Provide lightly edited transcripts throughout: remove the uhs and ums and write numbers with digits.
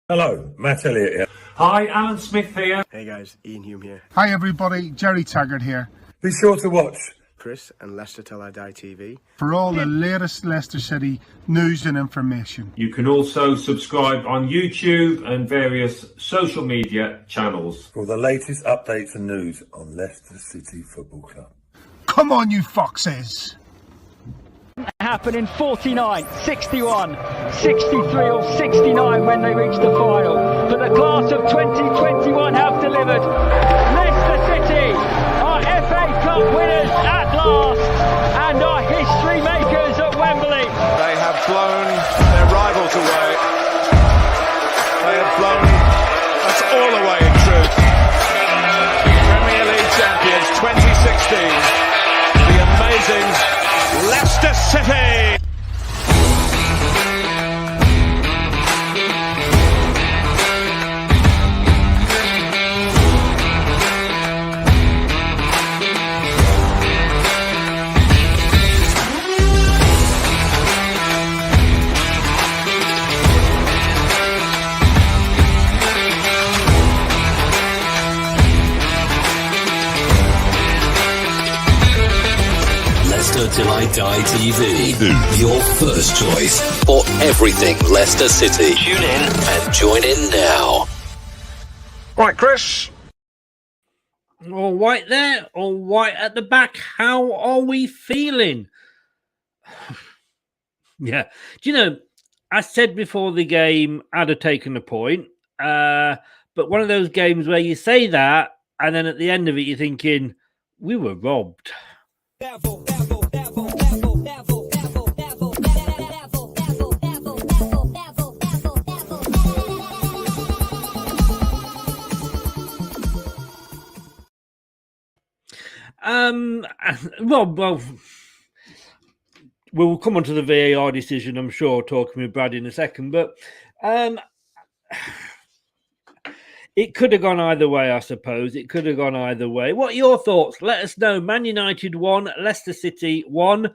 Hello, Matt Elliott here. Hi, Alan Smith here. Hey guys, Ian Hume here. Hi everybody, Jerry Taggart here. Be sure to watch Chris and Leicester Till I Die TV For all the latest Leicester City news and information. You can also subscribe on YouTube and various social media channels. for the latest updates and news on Leicester City Football Club. Come on, you foxes! Happen in 49, 61, 63 or 69 when they reach the final. But the class of 2021 have delivered. Leicester City are FA Cup winners at last and are history makers at Wembley. They have blown their rivals away. They have blown us all away in truth. Premier League champions 2016. The amazing Leicester City. Leicester Till I Die TV, your first choice for everything Leicester City. Tune in and join in now. Right, Chris. All right there, all right at the back. How are we feeling? Yeah. Do you know, I said before the game I'd have taken a point, but one of those games where you say that, and then at the end of it, you're thinking, we were robbed. Well, we'll come on to the VAR decision, I'm sure, talking with Brad in a second, but it could have gone either way, I suppose. It could have gone either way. What are your thoughts? Let us know. Man United 1, Leicester City 1.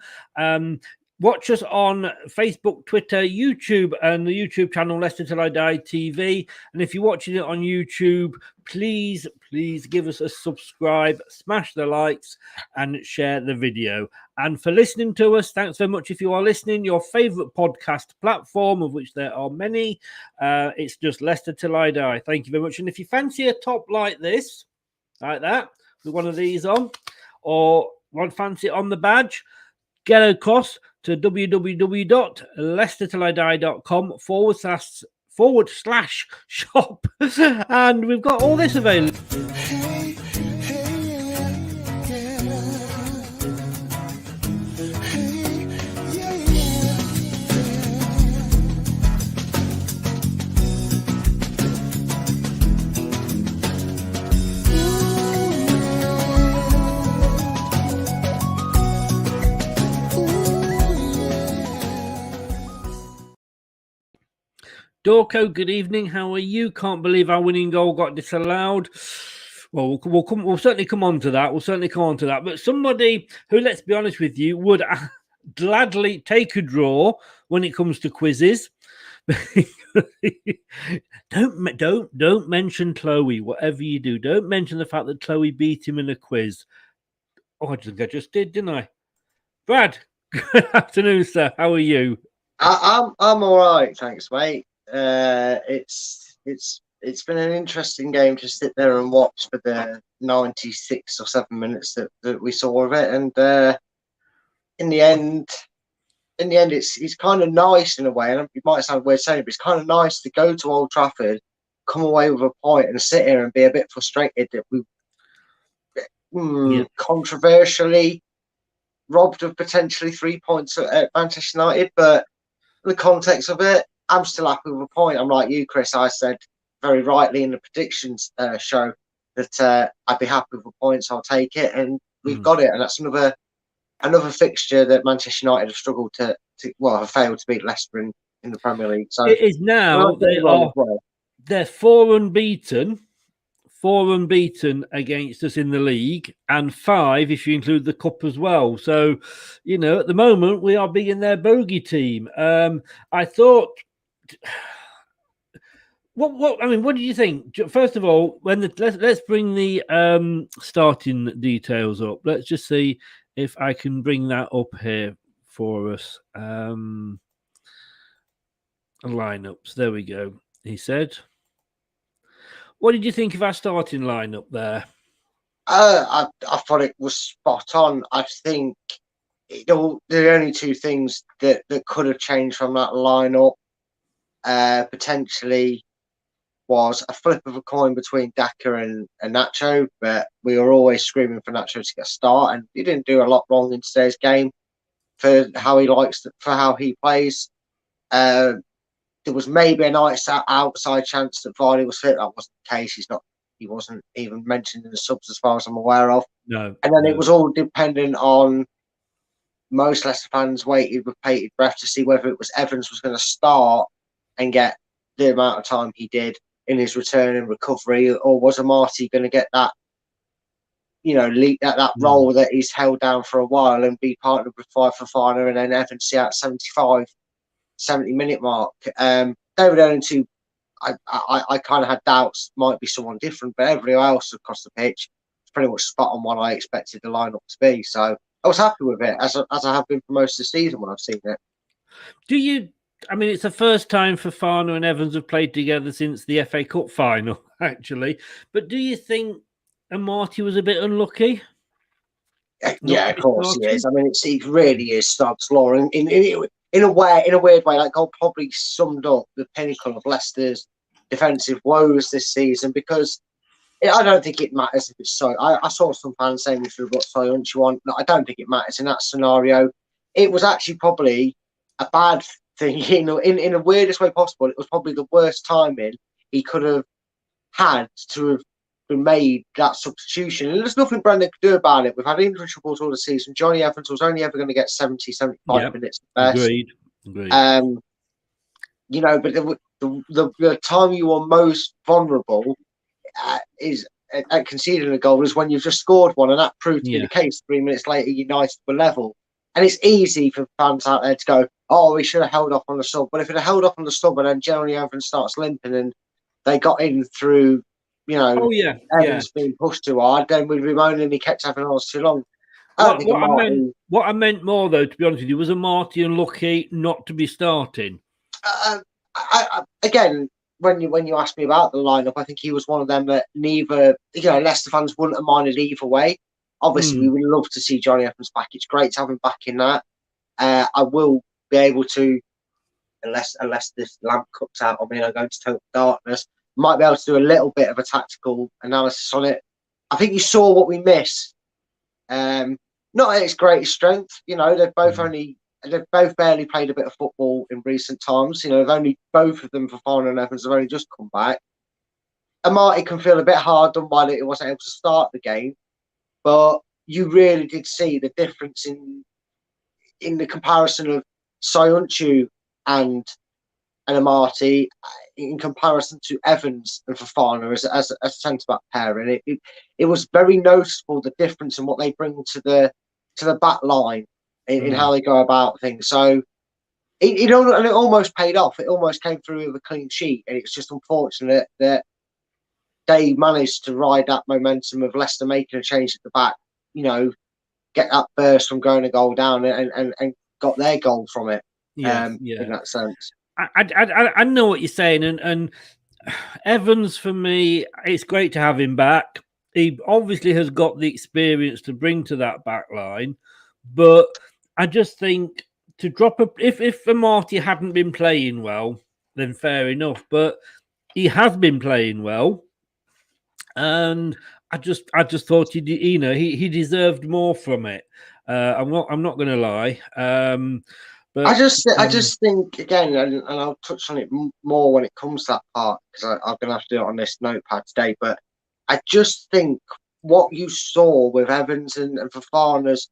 Watch us on Facebook, Twitter, YouTube, and the YouTube channel Leicester Till I Die TV. And if you're watching it on YouTube, please give us a subscribe, smash the likes, and share the video. And for listening to us, thanks very much. If you are listening, your favourite podcast platform, of which there are many, it's just Leicester Till I Die. Thank you very much. And if you fancy a top like this, like that, with one of these on, or one fancy on the badge, get across to www.leicestertillidie.com/shop, and we've got all this available. Dorco, good evening. How are you? Can't believe our winning goal got disallowed. Well, we'll certainly come on to that. But somebody who, let's be honest with you, would gladly take a draw when it comes to quizzes. Don't mention Chloe. Whatever you do, don't mention the fact that Chloe beat him in a quiz. Oh, I think I just did, didn't I? Brad, good afternoon, sir. How are you? I'm all right, thanks, mate. It's been an interesting game to sit there and watch for the 96 or 7 minutes that we saw of it, and in the end, it's kind of nice in a way. And it might sound weird saying it, but it's kind of nice to go to Old Trafford, come away with a point, and sit here and be a bit frustrated that we controversially robbed of potentially 3 points at Manchester United, but in the context of it, I'm still happy with a point. I'm like you, Chris. I said very rightly in the predictions show that I'd be happy with a point, so I'll take it, and we've got it. And that's another fixture that Manchester United have struggled to have failed to beat Leicester in the Premier League. So it is now they're four unbeaten against us in the league, and 5 if you include the cup as well. So, you know, at the moment we are being their bogey team. I thought What I mean, what did you think? First of all, let's bring the starting details up. Let's just see if I can bring that up here for us. Lineups. There we go. He said. What did you think of our starting lineup there? I thought it was spot on. I think the only two things that could have changed from that lineup potentially was a flip of a coin between Daka and Nacho, but we were always screaming for Nacho to get a start, and he didn't do a lot wrong in today's game for how he for how he plays. There was maybe a nice outside chance that Vardy was fit. That wasn't the case. He wasn't even mentioned in the subs as far as I'm aware of. No. And then it was all dependent on most Leicester fans waited with bated breath to see whether it was Evans was going to start and get the amount of time he did in his return and recovery, or was Amati going to get that, that role that he's held down for a while and be partnered with Fofana, and then Evans see out 70-minute mark. They were the only two. I kind of had doubts might be someone different, but everybody else across the pitch is pretty much spot on what I expected the lineup to be. So I was happy with it, as I have been for most of the season when I've seen it. I mean, it's the first time Fofana and Evans have played together since the FA Cup final, actually. But do you think Amati was a bit unlucky? Yeah, of course he is. I mean, it really is Stubbs' law. In a weird way, that goal probably summed up the pinnacle of Leicester's defensive woes this season, because I don't think it matters if it's so. I saw some fans saying we should have got Soyuncu on. No, I don't think it matters in that scenario. It was actually probably a bad thing, in the weirdest way possible. It was probably the worst timing he could have had to have been made that substitution. And there's nothing Brendan could do about it. We've had injury troubles all the season. Johnny Evans was only ever going to get 70-75 minutes at best. Agreed. But the time you are most vulnerable is at conceding a goal is when you've just scored one, and that proved to be the case. 3 minutes later, United were level. And it's easy for fans out there to go, oh, we should have held off on the sub. But if it had held off on the sub and then Johnny Evans starts limping and they got in through, Evans being pushed too hard, then we'd be moaning he kept having on too long. What I meant more, though, to be honest with you, was Amati unlucky not to be starting. Again, when you asked me about the lineup, I think he was one of them that neither, Leicester fans wouldn't have minded either way. Obviously, we would love to see Johnny Evans back. It's great to have him back in that. I will be able to, unless this lamp cuts out on me and I go into total darkness, might be able to do a little bit of a tactical analysis on it. I think you saw what we missed. Not at its greatest strength. They've both barely played a bit of football in recent times. They've only, both of them, Fofana and Evans, have only just come back. Amati can feel a bit hard done by that he wasn't able to start the game, but you really did see the difference in the comparison of Soyuncu and Amati in comparison to Evans and Fofana as a centre-back pairing. It was very noticeable, the difference in what they bring to the back line in how they go about things. So it almost paid off. It almost came through with a clean sheet, and it's just unfortunate that they managed to ride that momentum of Leicester making a change at the back, get that burst from going a goal down and got their goal from it. In that sense. I know what you're saying, and Evans, for me, it's great to have him back. He obviously has got the experience to bring to that back line, but I just think to drop if Amati hadn't been playing well, then fair enough. But he has been playing well, and I just thought he deserved more from it. I'm not going to lie. But I just think, again, and I'll touch on it more when it comes to that part, because I'm going to have to do it on this notepad today. But I just think what you saw with Evans and Fofana's,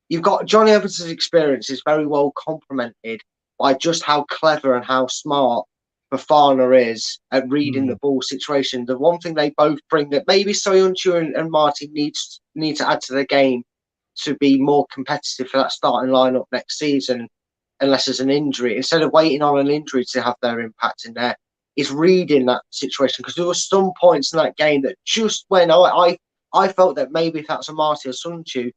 you've got Johnny Evans' experience is very well complemented by just how clever and how smart Fofana is at reading the ball situation. The one thing they both bring that maybe Soyuncu and Martin need to add to the game to be more competitive for that starting lineup next season, unless there's an injury, instead of waiting on an injury to have their impact in there, is reading that situation, because there were some points in that game that just when I felt that maybe if that's a Marty or Sunchu,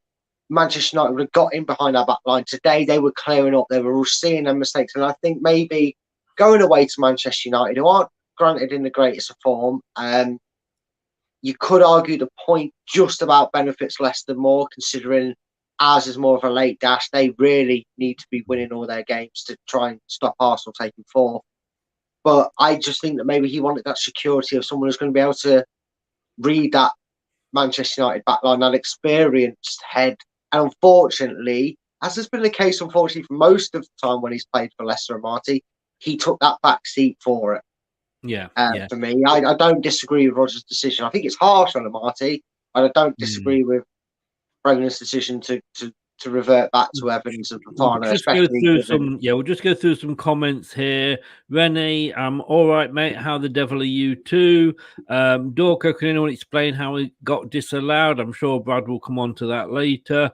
Manchester United would have got in behind our back line. Today they were clearing up, they were all seeing their mistakes, and I think maybe going away to Manchester United, who aren't granted in the greatest of form, you could argue the point just about benefits Leicester more, considering ours is more of a late dash. They really need to be winning all their games to try and stop Arsenal taking fourth. But I just think that maybe he wanted that security of someone who's going to be able to read that Manchester United backline, that experienced head. And unfortunately, as has been the case, unfortunately, for most of the time when he's played for Leicester and Marty, he took that back seat for it. Yeah. For me, I don't disagree with Rodgers' decision. I think it's harsh on Marty, and I don't disagree with Brendan's decision to revert back to Evans at the final. We'll just go through some comments here. Renee, all right, mate. How the devil are you too? Dorco, can anyone explain how it got disallowed? I'm sure Brad will come on to that later.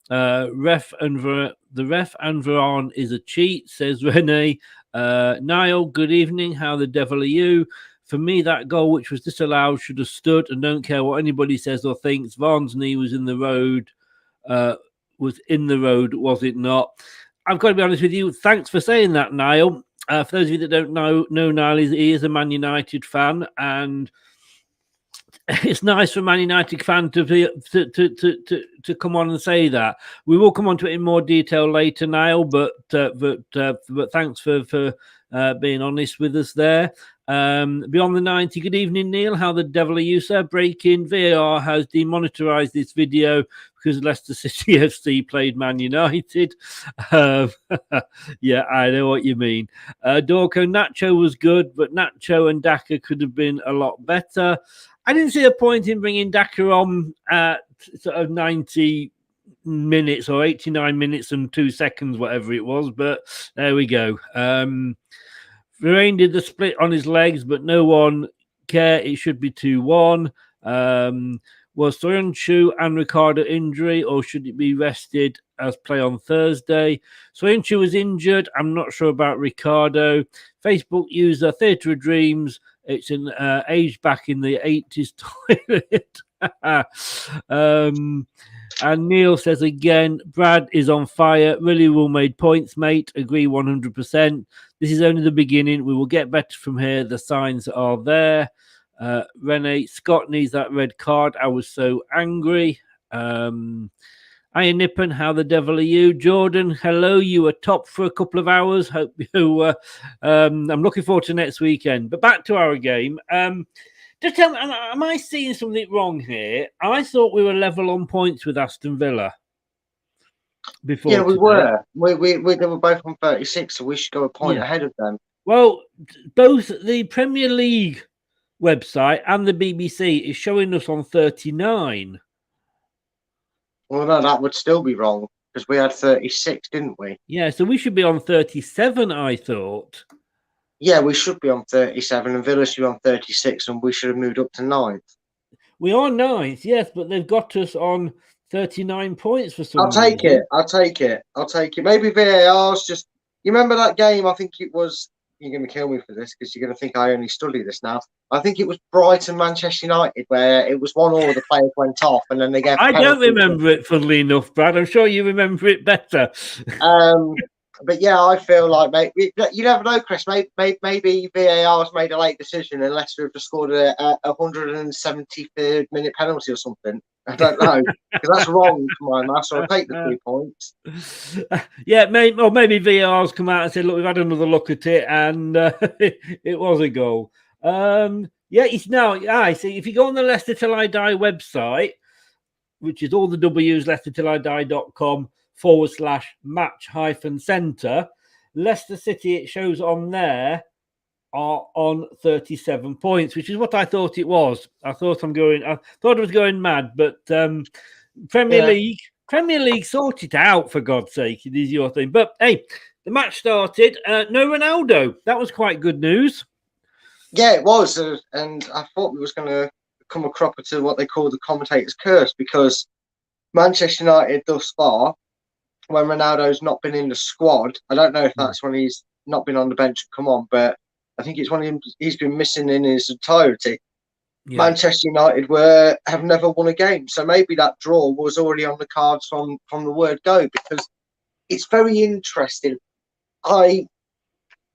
The ref and Varane is a cheat, says Renee. Niall, good evening. How the devil are you? For me, that goal which was disallowed should have stood, and don't care what anybody says or thinks. Vaughan's knee was in the road. Was it not? I've got to be honest with you. Thanks for saying that, Niall. For those of you that don't know Niall, he is a Man United fan, and it's nice for a Man United fan to come on and say that. We will come on to it in more detail later, Niall, but thanks for being honest with us there. Beyond the 90, good evening, Neil. How the devil are you, sir? Breaking, VAR has demonetized this video because Leicester City FC played Man United. Yeah, I know what you mean. Dorco, Nacho was good, but Nacho and Daka could have been a lot better. I didn't see a point in bringing Daka on at sort of 90 minutes or 89 minutes and 2 seconds, whatever it was, but there we go. Varane did the split on his legs, but no one cared. It should be 2-1. Was Soyuncu and Ricardo injury, or should it be rested as play on Thursday? Soyuncu was injured. I'm not sure about Ricardo. Facebook user Theatre of Dreams. It's an age back in the 80s toilet. And Neil says again, Brad is on fire. Really well made points, mate. Agree 100%. This is only the beginning. We will get better from here. The signs are there. Renee, Scott needs that red card. I was so angry. Iron Nippon, how the devil are you? Jordan, hello. You were top for a couple of hours. Hope you. I'm looking forward to next weekend. But back to our game. Just tell me, am I seeing something wrong here? I thought we were level on points with Aston Villa before. Yeah, we were. They were both on 36, so we should go a point ahead of them. Well, both the Premier League website and the BBC is showing us on 39. Well, no, that would still be wrong because we had 36, didn't we? Yeah, so we should be on 37, I thought. Yeah, we should be on 37 and Villa should be on 36 and we should have moved up to 9th. We are 9th, yes, but they've got us on 39 points for some reason. I'll take it. Maybe VAR's just... You remember that game? I think it was... You're going to kill me for this because you're going to think I only study this now. I think it was Brighton, Manchester United, where it was 1-1, the players went off and then they gave... I don't remember it, funnily enough, Brad. I'm sure you remember it better. But yeah, I feel like, mate, you never know, Chris. Maybe VAR's made a late decision and Leicester have just scored a 173rd minute penalty or something. I don't know, because that's wrong for my maths, so I'll take the 3 points. Yeah, maybe VAR's come out and said, look, we've had another look at it, and it was a goal. Yeah, it's now, I see, if you go on the Leicester Till I Die website, which is all the W's, leicestertillidie.com/match-center, Leicester City, it shows on there, are on 37 points, which is what I thought it was. I thought it was going mad, but Premier League sort it out, for God's sake. It is your thing. But hey, the match started. No Ronaldo. That was quite good news. Yeah, it was, and I thought we was going to come a cropper to what they call the commentator's curse, because Manchester United thus far, when Ronaldo's not been in the squad, I don't know if that's when he's not been on the bench and come on, but I think it's one of him he's been missing in his entirety. Yeah. Manchester United have never won a game, so maybe that draw was already on the cards from the word go. Because it's very interesting. I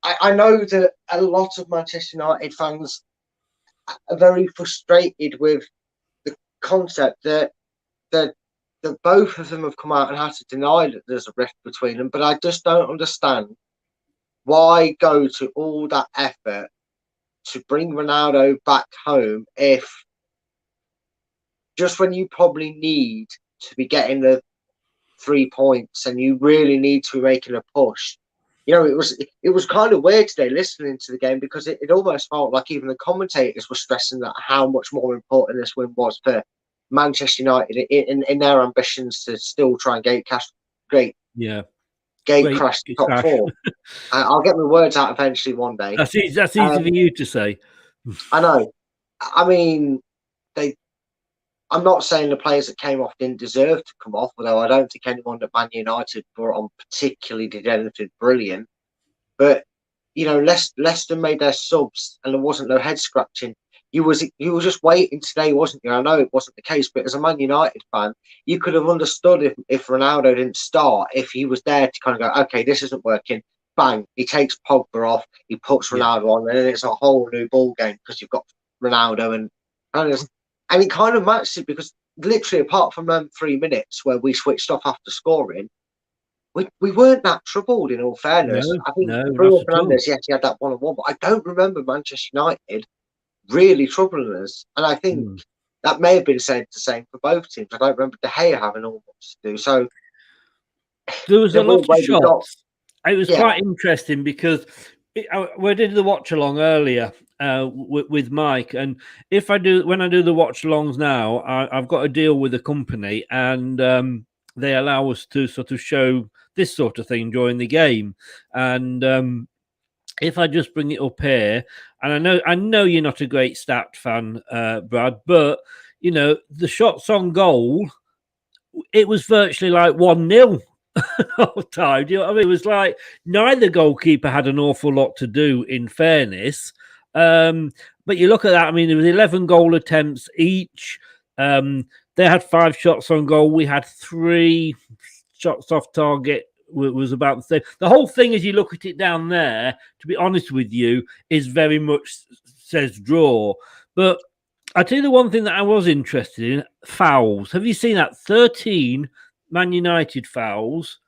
know that a lot of Manchester United fans are very frustrated with the concept that both of them have come out and had to deny that there's a rift between them. But I just don't understand why go to all that effort to bring Ronaldo back home if just when you probably need to be getting the 3 points and you really need to be making a push. You know, it was kind of weird today listening to the game because it almost felt like even the commentators were stressing that how much more important this win was for Manchester United in their ambitions to still try and gate crash top four. I'll get my words out eventually one day. That's easy for you to say. I know. I mean, I'm not saying the players that came off didn't deserve to come off, although I don't think anyone that Man United brought on particularly did anything brilliant. But, you know, Leicester made their subs and there wasn't no head scratching. You were just waiting today, wasn't you? I know it wasn't the case, but as a Man United fan, you could have understood if Ronaldo didn't start, if he was there to kind of go, okay, this isn't working. Bang, he takes Pogba off, he puts Ronaldo on, and then it's a whole new ball game because you've got Ronaldo and it kind of matched it because literally, apart from them 3 minutes where we switched off after scoring, we weren't that troubled. In all fairness, I think Bruno Fernandes, yes, he had that 1-on-1, but I don't remember Manchester United really troubling us. And I think that may have been said the same for both teams. I don't remember De Gea having all much to do. So there was a lot of shots. It was quite interesting because we did the watch along earlier with Mike, and when I do the watch alongs now, I've got a deal with a company, and they allow us to sort of show this sort of thing during the game. And if I just bring it up here, and I know you're not a great stat fan, Brad, but you know the shots on goal, it was virtually like 1-0. All time. You know what I mean? It was like neither goalkeeper had an awful lot to do, in fairness. But you look at that, I mean, there was 11 goal attempts each. They had 5 shots on goal. We had 3 shots off target. Was about the same. The whole thing, as you look at it down there, to be honest with you, is very much says draw. But I tell you the one thing that I was interested in, fouls. Have you seen that? 13 Man United fouls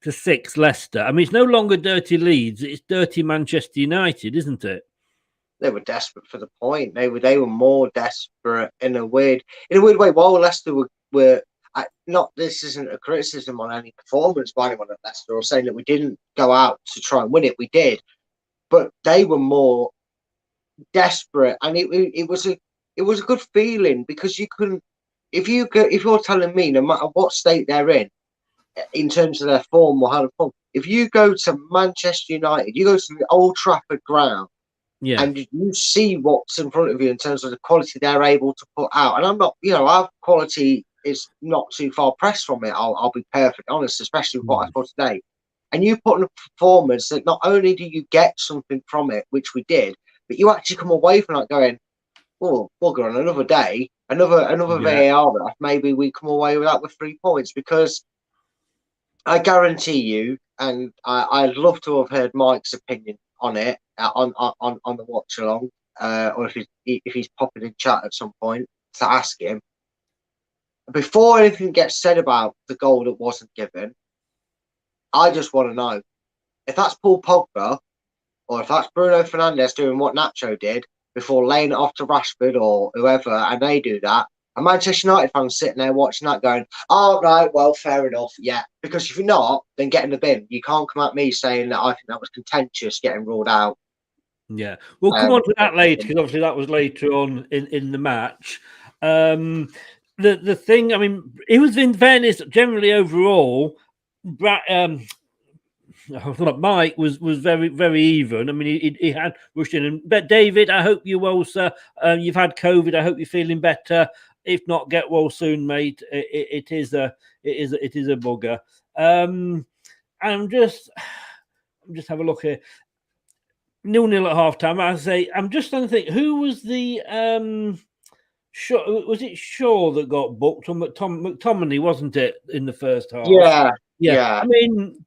to 6 Leicester. I mean, it's no longer dirty Leeds; it's dirty Manchester United, isn't it? They were desperate for the point. They were more desperate in a weird way. While Leicester were not. This isn't a criticism on any performance by anyone at Leicester or saying that we didn't go out to try and win it. We did, but they were more desperate, and it was a good feeling because you couldn't. If you're telling me, no matter what state they're in terms of their form or how to perform, if you go to Manchester United, you go to the Old Trafford ground, and you see what's in front of you in terms of the quality they're able to put out. And I'm not, our quality is not too far pressed from it. I'll be perfectly honest, especially with what I saw today. And you put in a performance that not only do you get something from it, which we did, but you actually come away from that going, oh, we'll go on another day. Another VAR ref, maybe we come away with that with 3 points, because I guarantee you, and I'd love to have heard Mike's opinion on it on the watch along, or if he's popping in chat at some point to ask him. Before anything gets said about the goal that wasn't given, I just want to know if that's Paul Pogba or if that's Bruno Fernandes doing what Nacho did before laying it off to Rashford or whoever, and they do that. And Manchester United fans sitting there watching that going, oh, right, well, fair enough, yeah. Because if you're not, then get in the bin. You can't come at me saying that I think that was contentious getting ruled out. Yeah, we'll come on to that later, because obviously that was later on in the match. The thing, I mean, it was, in fairness, generally overall, Mike was very, very even. I mean, he had rushed in. But David, I hope you're well, sir. You've had COVID. I hope you're feeling better. If not, get well soon, mate. It is a bugger. I'm just have a look here. 0-0 at half time. I say, I'm just trying to think, who was the Shaw, was it Shaw that got booked, or McTominay, wasn't it, in the first half? Yeah. I mean,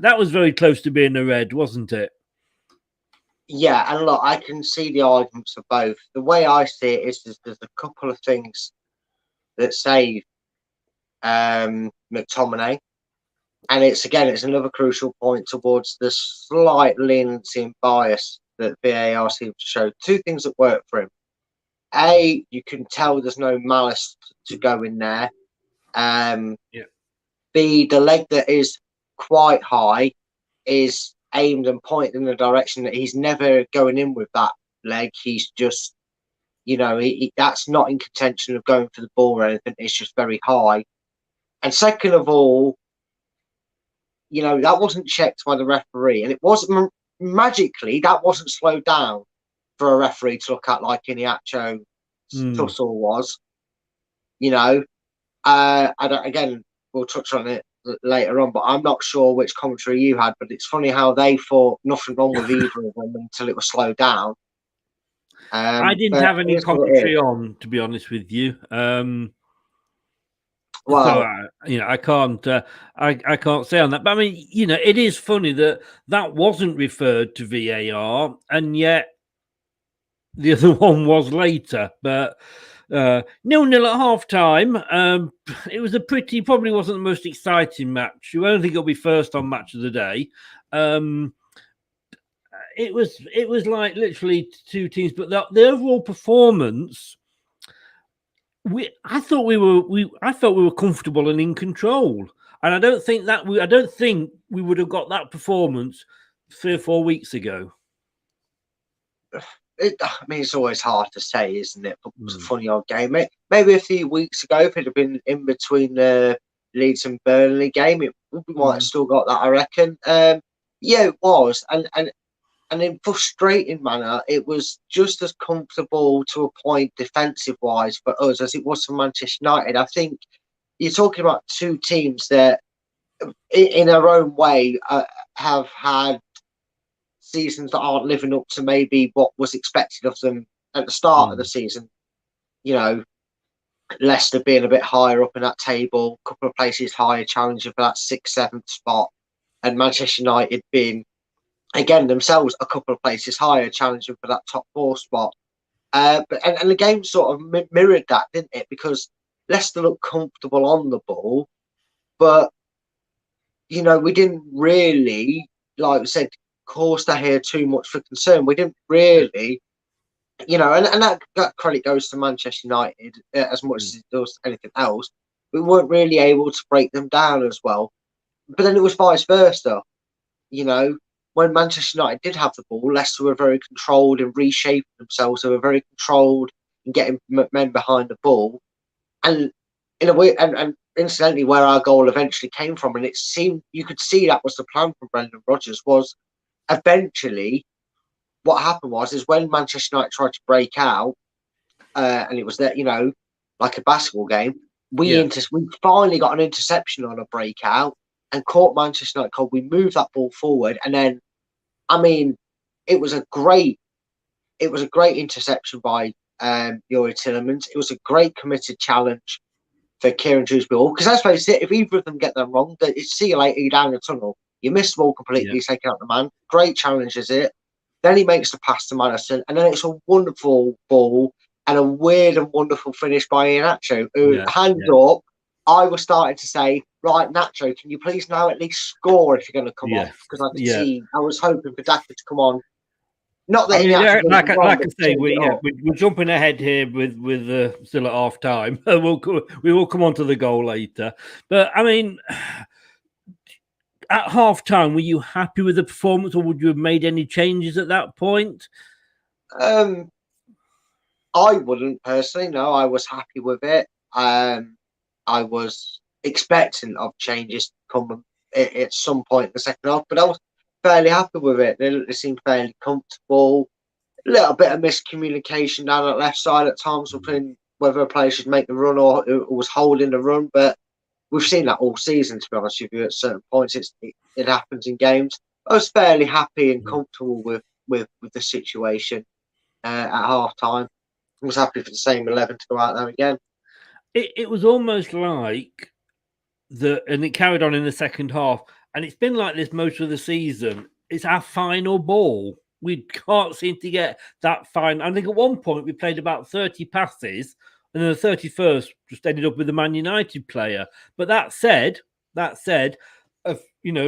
that was very close to being a red, wasn't it? Yeah, and look, I can see the arguments for both. The way I see it is there's a couple of things that save McTominay. And it's another crucial point towards the slight leniency and bias that VAR seems to show. Two things that work for him. A, you can tell there's no malice to go in there. B, the leg that is quite high is aimed and pointed in the direction that he's never going in with that leg. He's just, that's not in contention of going for the ball or anything. It's just very high. And second of all, that wasn't checked by the referee, and it wasn't magically that wasn't slowed down for a referee to look at like Iniacho tussle was. Again, we'll touch on it later on, but I'm not sure which commentary you had, but it's funny how they thought nothing wrong with either of them until it was slowed down. I didn't have any commentary on, to be honest with you. Well, so, I can't say on that. But I mean, it is funny that wasn't referred to VAR, and yet the other one was later. But 0-0 at half time. It was probably wasn't the most exciting match. I don't think it'll be first on match of the day. It was like literally two teams, but the overall performance. I felt we were comfortable and in control, and I don't think we would have got that performance 3 or 4 weeks ago. It's always hard to say, isn't it? But it was a funny old game. Maybe a few weeks ago, if it had been in between the Leeds and Burnley game, we might have still got that, I reckon. It was, and in frustrating manner, it was just as comfortable to a point defensive-wise for us as it was for Manchester United. I think you're talking about two teams that, in their own way, have had seasons that aren't living up to maybe what was expected of them at the start of the season. Leicester being a bit higher up in that table, a couple of places higher, challenging for that 6th, 7th spot, and Manchester United being, again, themselves a couple of places higher, challenging for that top 4 spot. But the game sort of mirrored that, didn't it? Because Leicester looked comfortable on the ball, but we didn't really, like we said, cause to hear too much for concern. We didn't really, and that credit goes to Manchester United as much as it does anything else. We weren't really able to break them down as well. But then it was vice versa. When Manchester United did have the ball, Leicester were very controlled and reshaping themselves. They were very controlled in getting men behind the ball. And in a way, and incidentally, where our goal eventually came from, and it seemed you could see that was the plan from Brendan Rodgers, was eventually what happened is when Manchester United tried to break out, and it was that, like a basketball game, we finally got an interception on a breakout and caught Manchester United. We moved that ball forward, and then, it was a great interception by Youri Tielemans. It was a great committed challenge for Kieran Dewsbury. Because let's face it, if either of them get them wrong, it's see you later, you're down the tunnel. You missed the ball completely, he's taking out the man. Great challenge, is it? Then he makes the pass to Maddison, and then it's a wonderful ball and a weird and wonderful finish by Iheanacho, who up. I was starting to say, right, Nacho, can you please now at least score if you're going to come off? Because I could see, I was hoping for Daka to come on. Not that like I say, we're jumping ahead here with still at half time. We will come on to the goal later. But at half time, were you happy with the performance, or would you have made any changes at that point? I wouldn't personally. No, I was happy with it. I was expecting of changes to come at some point in the second half, but I was fairly happy with it. They seemed fairly comfortable. A little bit of miscommunication down that left side at times between whether a player should make the run or was holding the run, but we've seen that all season, to be honest with you. At certain points, it happens in games. I was fairly happy and comfortable with with the situation at half time. I was happy for the same 11 to go out there again. It was almost like and it carried on in the second half, and it's been like this most of the season. It's our final ball. We can't seem to get that fine. I think at one point we played about 30 passes, and then the 31st just ended up with a Man United player. But that said, a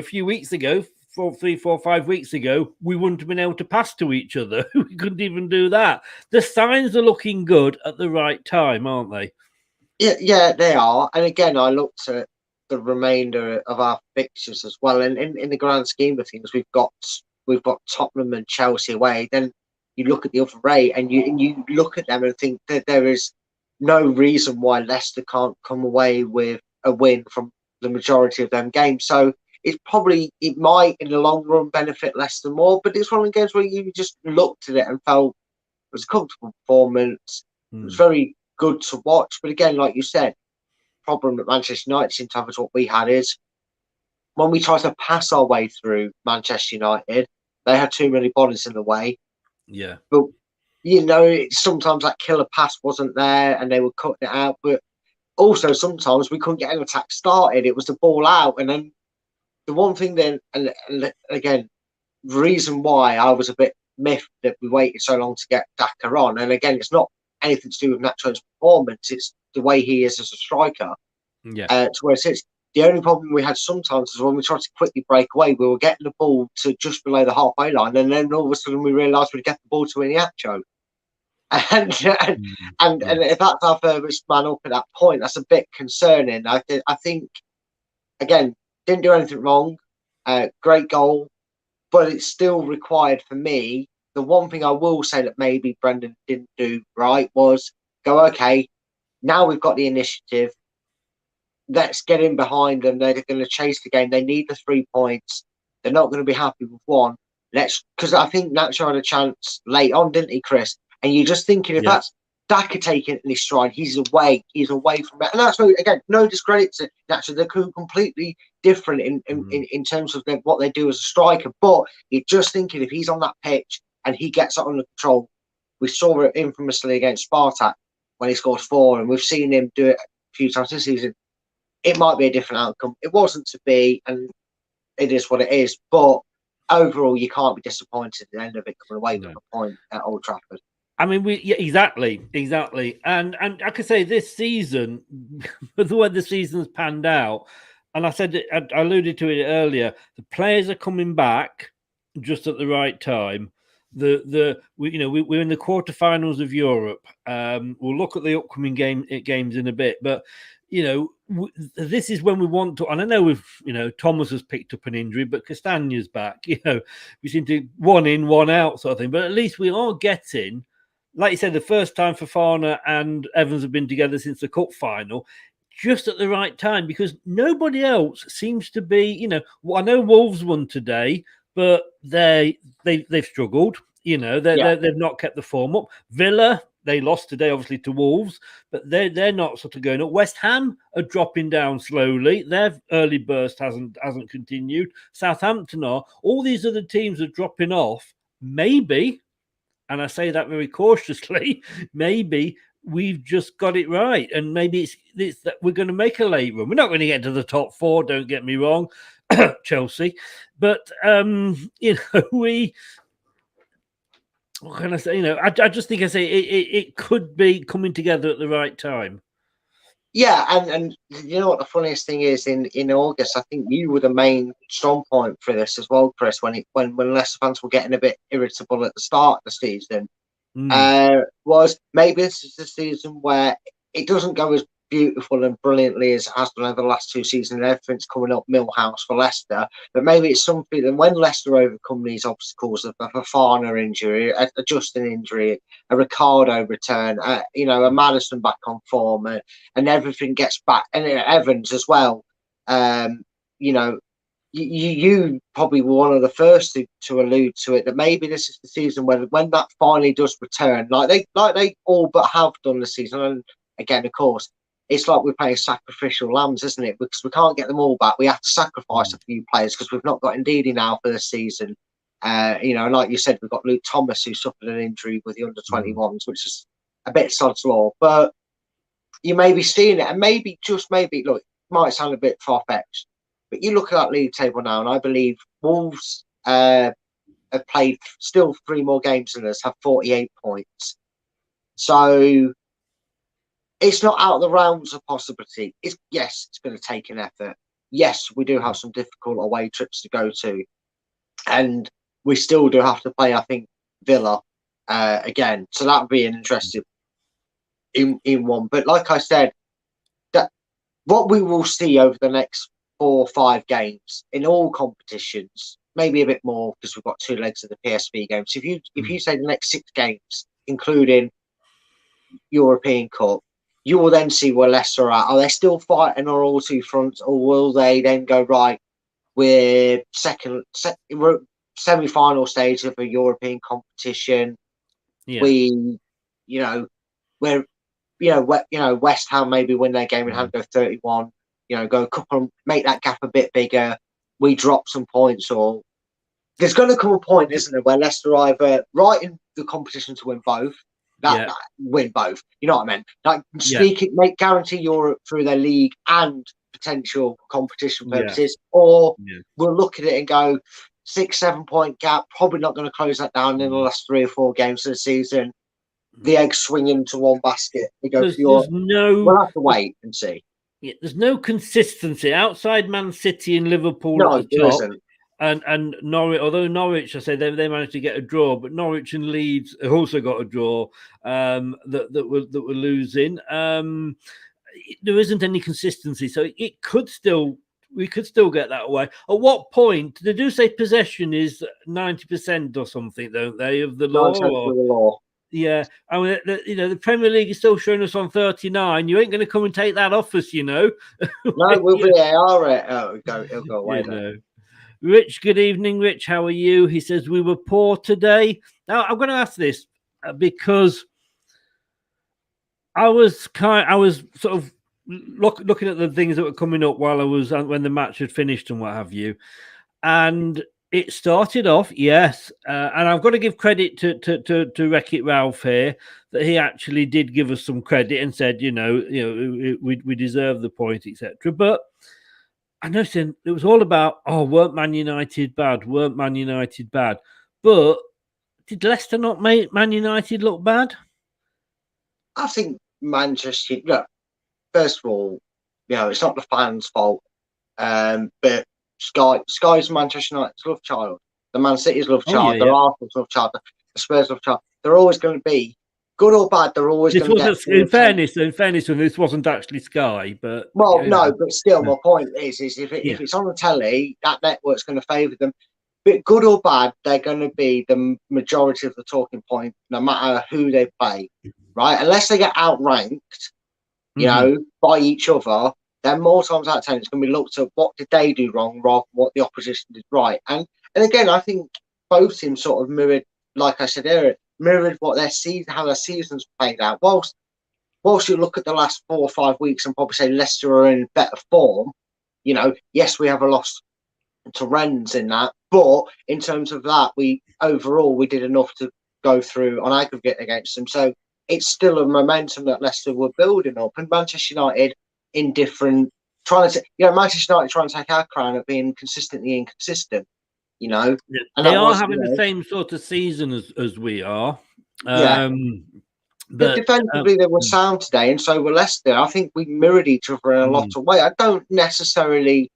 few weeks ago, 3, 4, 5 weeks ago, we wouldn't have been able to pass to each other. We couldn't even do that. The signs are looking good at the right time, aren't they? Yeah, they are. And again, I looked at the remainder of our fixtures as well. And in the grand scheme of things, we've got Tottenham and Chelsea away. Then you look at the other 8 and you look at them and think that there is no reason why Leicester can't come away with a win from the majority of them games. So it might in the long run benefit Leicester more, but it's one of the games where you just looked at it and felt it was a comfortable performance. It was very good to watch. But again, like you said, problem that Manchester United seem to have is what we had is when we tried to pass our way through Manchester United, they had too many bodies in the way. Yeah. But, sometimes that killer pass wasn't there and they were cutting it out. But also sometimes we couldn't get an attack started. It was the ball out. And then the one thing then, and again, the reason why I was a bit miffed that we waited so long to get Daka on, and again, it's not anything to do with Nacho's performance, it's the way he is as a striker. Yeah. To where it sits. The only problem we had sometimes is when we tried to quickly break away, we were getting the ball to just below the halfway line, and then all of a sudden we realised we'd get the ball to Iheanacho. And if that's our furthest man up at that point, that's a bit concerning. I think, again, didn't do anything wrong. Great goal, but it's still required for me. The one thing I will say that maybe Brendan didn't do right was go, okay, now we've got the initiative. Let's get in behind them. They're going to chase the game. They need the 3 points. They're not going to be happy with 1. Because I think Nacho had a chance late on, didn't he, Chris? And you're just thinking if that's Daka taking it in his stride, he's away from it. And that's again, no discredit to Nacho. They're completely different in terms of what they do as a striker. But you're just thinking if he's on that pitch and he gets it under control, we saw it infamously against Spartak when he scored 4, and we've seen him do it a few times this season. It might be a different outcome. It wasn't to be, and it is what it is. But overall, you can't be disappointed at the end of it coming away with a point at Old Trafford. I mean, exactly. And I could say this season, the way the season's panned out, and I said I alluded to it earlier, the players are coming back just at the right time. We're in the quarterfinals of Europe. We'll look at the upcoming games in a bit, but this is when we want to. And I know Thomas has picked up an injury, but Castagna's back. We seem to 1 in, 1 out sort of thing. But at least we are getting, like you said, the first time Fofana and Evans have been together since the cup final, just at the right time, because nobody else seems to be. I know Wolves won today, but they've struggled. They've not kept the form up. Villa, they lost today, obviously, to Wolves, but they're not sort of going up. West Ham are dropping down slowly. Their early burst hasn't continued. Southampton are. All these other teams are dropping off. Maybe, and I say that very cautiously, maybe we've just got it right, and maybe it's that we're going to make a late run. We're not going to get to the top 4. Don't get me wrong, Chelsea, but we. What can I say? I just think it could be coming together at the right time. Yeah, and you know what the funniest thing is in August, I think you were the main strong point for this as well, Chris. When Leicester fans were getting a bit irritable at the start of the season, was maybe this is the season where it doesn't go as beautiful and brilliantly as it has done over the last 2 seasons. Everything's coming up Millhouse for Leicester, but maybe it's something that when Leicester overcome these obstacles of a Fofana injury, a Justin injury, a Ricardo return, a Maddison back on form, and everything gets back, and Evans as well. You probably were one of the first to allude to it, that maybe this is the season when that finally does return, like they all but have done this season. And again, of course, it's like we're playing sacrificial lambs, isn't it? Because we can't get them all back. We have to sacrifice a few players because we've not got Ndidi now for this season. You know, like you said, we've got Luke Thomas who suffered an injury with the under-21s, which is a bit sod's law. But you may be seeing it, and maybe, just maybe, look, it might sound a bit far-fetched, but you look at that league table now, and I believe Wolves have played still 3 more games than us, have 48 points. So it's not out of the realms of possibility. Yes, it's going to take an effort. Yes, we do have some difficult away trips to go to. And we still do have to play, I think, Villa again. So that would be an interesting in one. But like I said, that what we will see over the next 4 or 5 games in all competitions, maybe a bit more because we've got 2 legs of the PSV games. If you say the next 6 games, including European Cup, you will then see where Leicester are. Are they still fighting on all 2 fronts, or will they then go, right, we're we're semi-final stage of a European competition. Yeah. We, you know, we're, West Ham maybe win their game in hand, go 31. You know, go a couple, make that gap a bit bigger. We drop some points, or there's going to come a point, isn't there, where Leicester either right in the competition to win both. Win both. You know what I mean? Like guarantee Europe through their league and potential competition purposes, or we'll look at it and go 6-7 point gap. Probably not going to close that down in the last 3 or 4 games of the season. The eggs swing into one basket. We go for Europe. We'll have to wait and see. Yeah, there's no consistency outside Man City and Liverpool No, at the top. And Norwich, although Norwich, I say they managed to get a draw, but Norwich and Leeds have also got a draw that were losing. There isn't any consistency, so we could still get that away. At what point? They do say possession is 90% or something, don't they, of the law? Yeah, I mean, the Premier League is still showing us on 39. You ain't going to come and take that off us, No, we'll be VAR it. It'll go away. Rich, good evening, Rich. How are you? He says we were poor today. Now I'm going to ask this because I was sort of looking at the things that were coming up while I was when the match had finished and what have you, and it started off, yes, and I've got to give credit to Wreck-It Ralph here that he actually did give us some credit and said, we deserve the point, etc. But I noticed it was all about, weren't Man United bad? Weren't Man United bad? But did Leicester not make Man United look bad? I think Manchester, look, first of all, it's not the fans' fault, but Sky's Manchester United's love child, the Man City's love child, the Arsenal's love child, the Spurs' love child. They're always going to be, good or bad, they're always going to get... In fairness, this wasn't actually Sky, but... Well, no, but still, my point is if it's on the telly, that network's going to favour them. But good or bad, they're going to be the majority of the talking point, no matter who they play, right? Unless they get outranked, by each other, then more times out of 10, it's going to be looked at what did they do wrong rather than what the opposition did right. And again, I think both teams sort of mirrored, like I said earlier, mirrored what how their seasons played out. Whilst you look at the last 4 or 5 weeks and probably say Leicester are in better form, yes, we have a loss to Rennes in that, but in terms of that, we did enough to go through on aggregate against them. So it's still a momentum that Leicester were building up, and Manchester United Manchester United trying to take our crown at being consistently inconsistent. And they are having the same sort of season as we are. But defensively, they were sound today, and so were Leicester. I think we mirrored each other in a lot of ways. I don't necessarily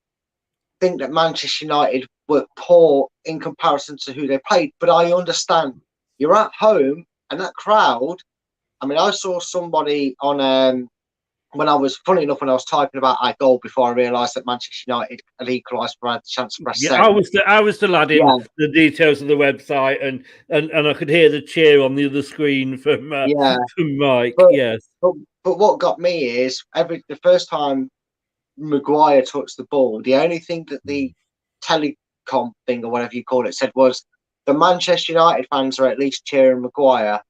think that Manchester United were poor in comparison to who they played, but I understand you're at home and that crowd. I mean, I saw somebody on when I was typing about our goal before I realised that Manchester United had equalised for a chance to press send. I was still adding the details of the website, and I could hear the cheer on the other screen from Mike. But what got me is the first time Maguire touched the ball, the only thing that the telecom thing or whatever you call it said was the Manchester United fans are at least cheering Maguire.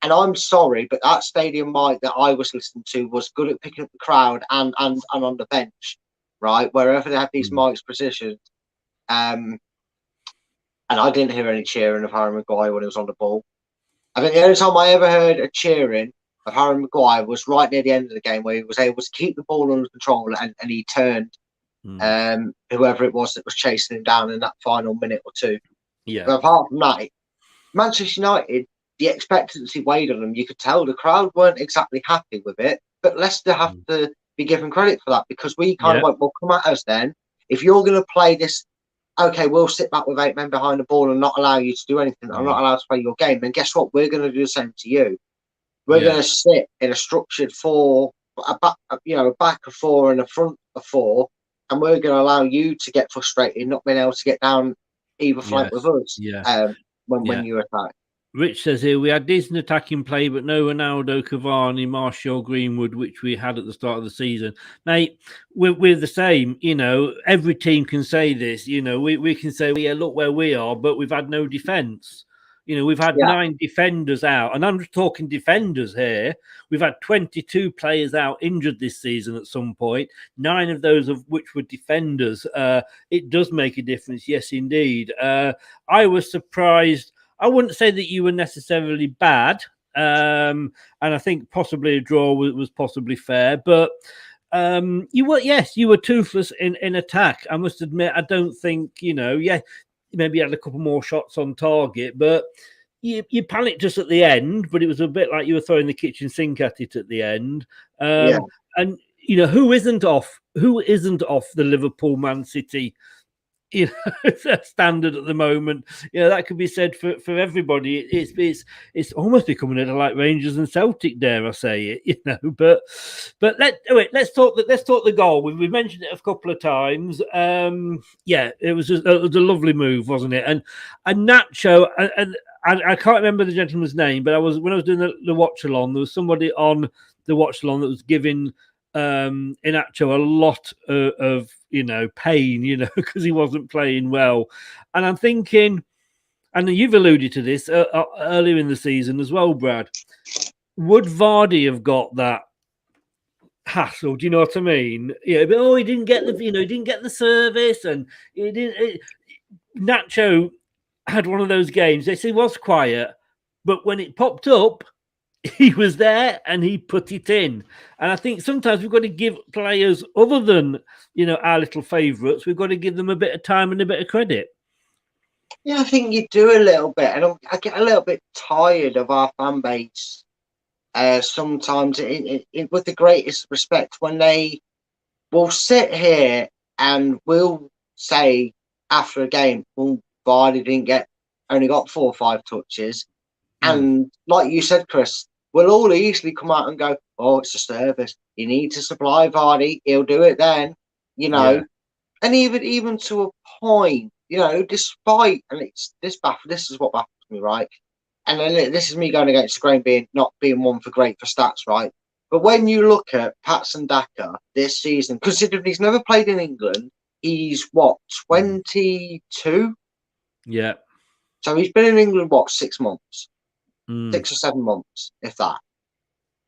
And I'm sorry, but that stadium mic that I was listening to was good at picking up the crowd and on the bench, right? Wherever they had these mics positioned. and I didn't hear any cheering of Harry Maguire when he was on the ball. I think the only time I ever heard a cheering of Harry Maguire was right near the end of the game, where he was able to keep the ball under control and he turned whoever it was that was chasing him down in that final minute or two. Yeah. But apart from that, Manchester United, the expectancy weighed on them. You could tell the crowd weren't exactly happy with it, but Leicester have to be given credit for that, because we kind of went, well, come at us then. If you're going to play this, okay, we'll sit back with 8 men behind the ball and not allow you to do anything. I'm not allowed to play your game. And guess what? We're going to do the same to you. We're going to sit in a structured 4, a back of 4 and a front of 4, and we're going to allow you to get frustrated, not being able to get down either flank with us when you attack. Rich says here, we had decent attacking play, but no Ronaldo, Cavani, Martial, Greenwood, which we had at the start of the season. Mate, we're the same. Every team can say this. We can say, yeah, look where we are, but we've had no defence. We've had 9 defenders out, and I'm just talking defenders here. We've had 22 players out injured this season at some point, 9 of those of which were defenders. It does make a difference, yes, indeed. I was surprised. I wouldn't say that you were necessarily bad, and I think possibly a draw was possibly fair, but you were toothless in attack. I must admit, I don't think, maybe you had a couple more shots on target, but you panicked just at the end, but it was a bit like you were throwing the kitchen sink at it at the end. And, who isn't off the Liverpool Man City standard at the moment? That could be said for everybody. It's almost becoming like Rangers and Celtic, dare I say it, but let's talk the goal. We've mentioned it a couple of times. It was a lovely move, wasn't it? And Nacho, and I can't remember the gentleman's name, but when I was doing the watch along, there was somebody on the watch along that was giving Inacho a lot of pain, because he wasn't playing well. And I'm thinking, and you've alluded to this earlier in the season as well, Brad, would Vardy have got that hassle? Do you know what I mean? But he didn't get he didn't get the service, and he didn't. Nacho had one of those games. He was quiet, but when it popped up, he was there and he put it in. And I think sometimes we've got to give players, other than our little favourites, we've got to give them a bit of time and a bit of credit. Yeah, I think you do a little bit, and I get a little bit tired of our fan base sometimes, with the greatest respect, when they will sit here and will say after a game, well, Vardy only got 4 or 5 touches. And like you said, Chris, we'll all easily come out and go, oh, it's a service. You need to supply Vardy. He'll do it then, And even to a point, despite, and this is what baffles me, right? And then this is me going against the grain, not being one for great for stats, right? But when you look at Patson Daka this season, considering he's never played in England, he's 22? Yeah. So he's been in England, 6 months? 6 or 7 months, if that.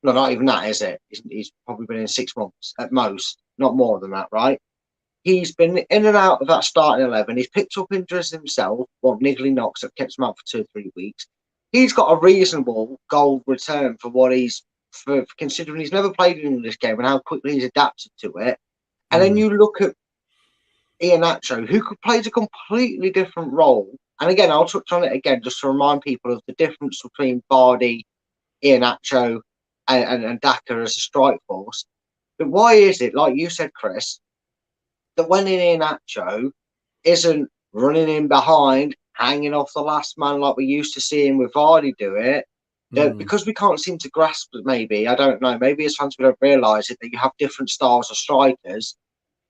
No, not even that, is it? He's probably been in 6 months at most, not more than that, right? He's been in and out of that starting 11. He's picked up injuries himself, niggly knocks that kept him out for 2 or 3 weeks. He's got a reasonable goal return for what for considering he's never played an English game and how quickly he's adapted to it. And then you look at Iheanacho, who plays a completely different role. And again, I'll touch on it again just to remind people of the difference between Vardy, Iheanacho, and Daka as a strike force. But why is it, like you said, Chris, that when Iheanacho isn't running in behind, hanging off the last man like we used to seeing with Vardy do it, that because we can't seem to grasp it, maybe, I don't know, maybe as fans we don't realise it, that you have different styles of strikers,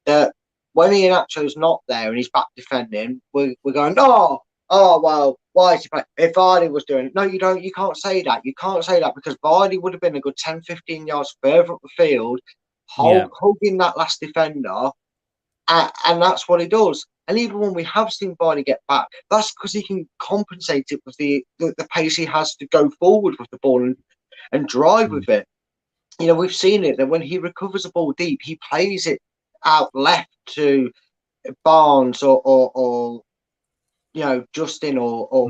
that when Iheanacho's not there and he's back defending, we're going, oh, well, why is he playing? If Vardy was doing it, no, you don't. You can't say that. You can't say that, because Vardy would have been a good 10, 15 yards further up the field, hugging that last defender, and that's what he does. And even when we have seen Vardy get back, that's because he can compensate it with the pace he has to go forward with the ball and drive with it. We've seen it that when he recovers a ball deep, he plays it out left to Barnes or you know, Justin or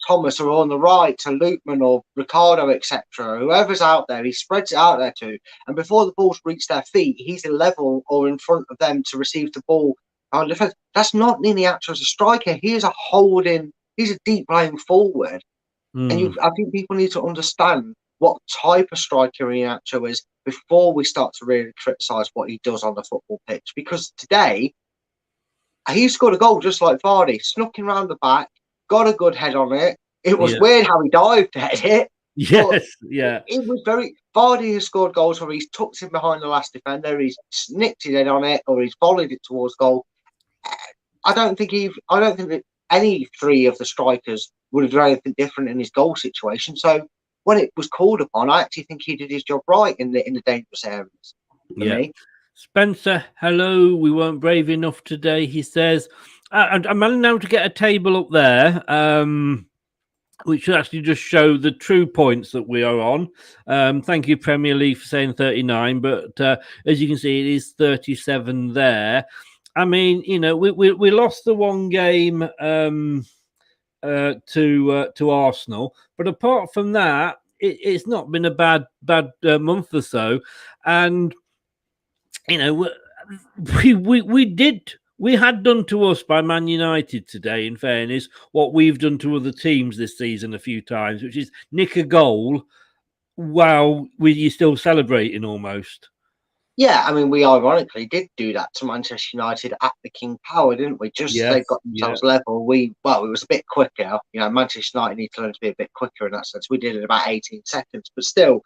Thomas are on the right to Lukeman or Ricardo, etc. Whoever's out there, he spreads it out there to. And before the ball's reached their feet, he's a level or in front of them to receive the ball on defense. That's not Iheanacho as a striker. He is a holding. He's a deep lying forward. And I think people need to understand what type of striker Iheanacho is before we start to really criticise what he does on the football pitch. Because today, he scored a goal just like Vardy, snuck in round the back, got a good head on it. It was weird how he dived at it. Yes, yeah. It was very. Vardy has scored goals where he's tucked in behind the last defender, he's nicked his head on it, or he's volleyed it towards goal. I don't think that any three of the strikers would have done anything different in his goal situation. So when it was called upon, I actually think he did his job right in the dangerous areas. Me. Spencer, hello. We weren't brave enough today, he says. I'm managing now to get a table up there, which should actually just show the true points that we are on. Thank you, Premier League, for saying 39. But as you can see, it is 37 there. I mean, you know, we lost the one game to Arsenal, but apart from that, it's not been a bad month or so. And you know, we had done to us by Man United today, in fairness, what we've done to other teams this season a few times, which is nick a goal while you're still celebrating almost. Yeah, I mean, we ironically did do that to Manchester United at the King Power, didn't we? Just as they got themselves level, it was a bit quicker. You know, Manchester United need to learn to be a bit quicker in that sense. We did it in about 18 seconds, but still,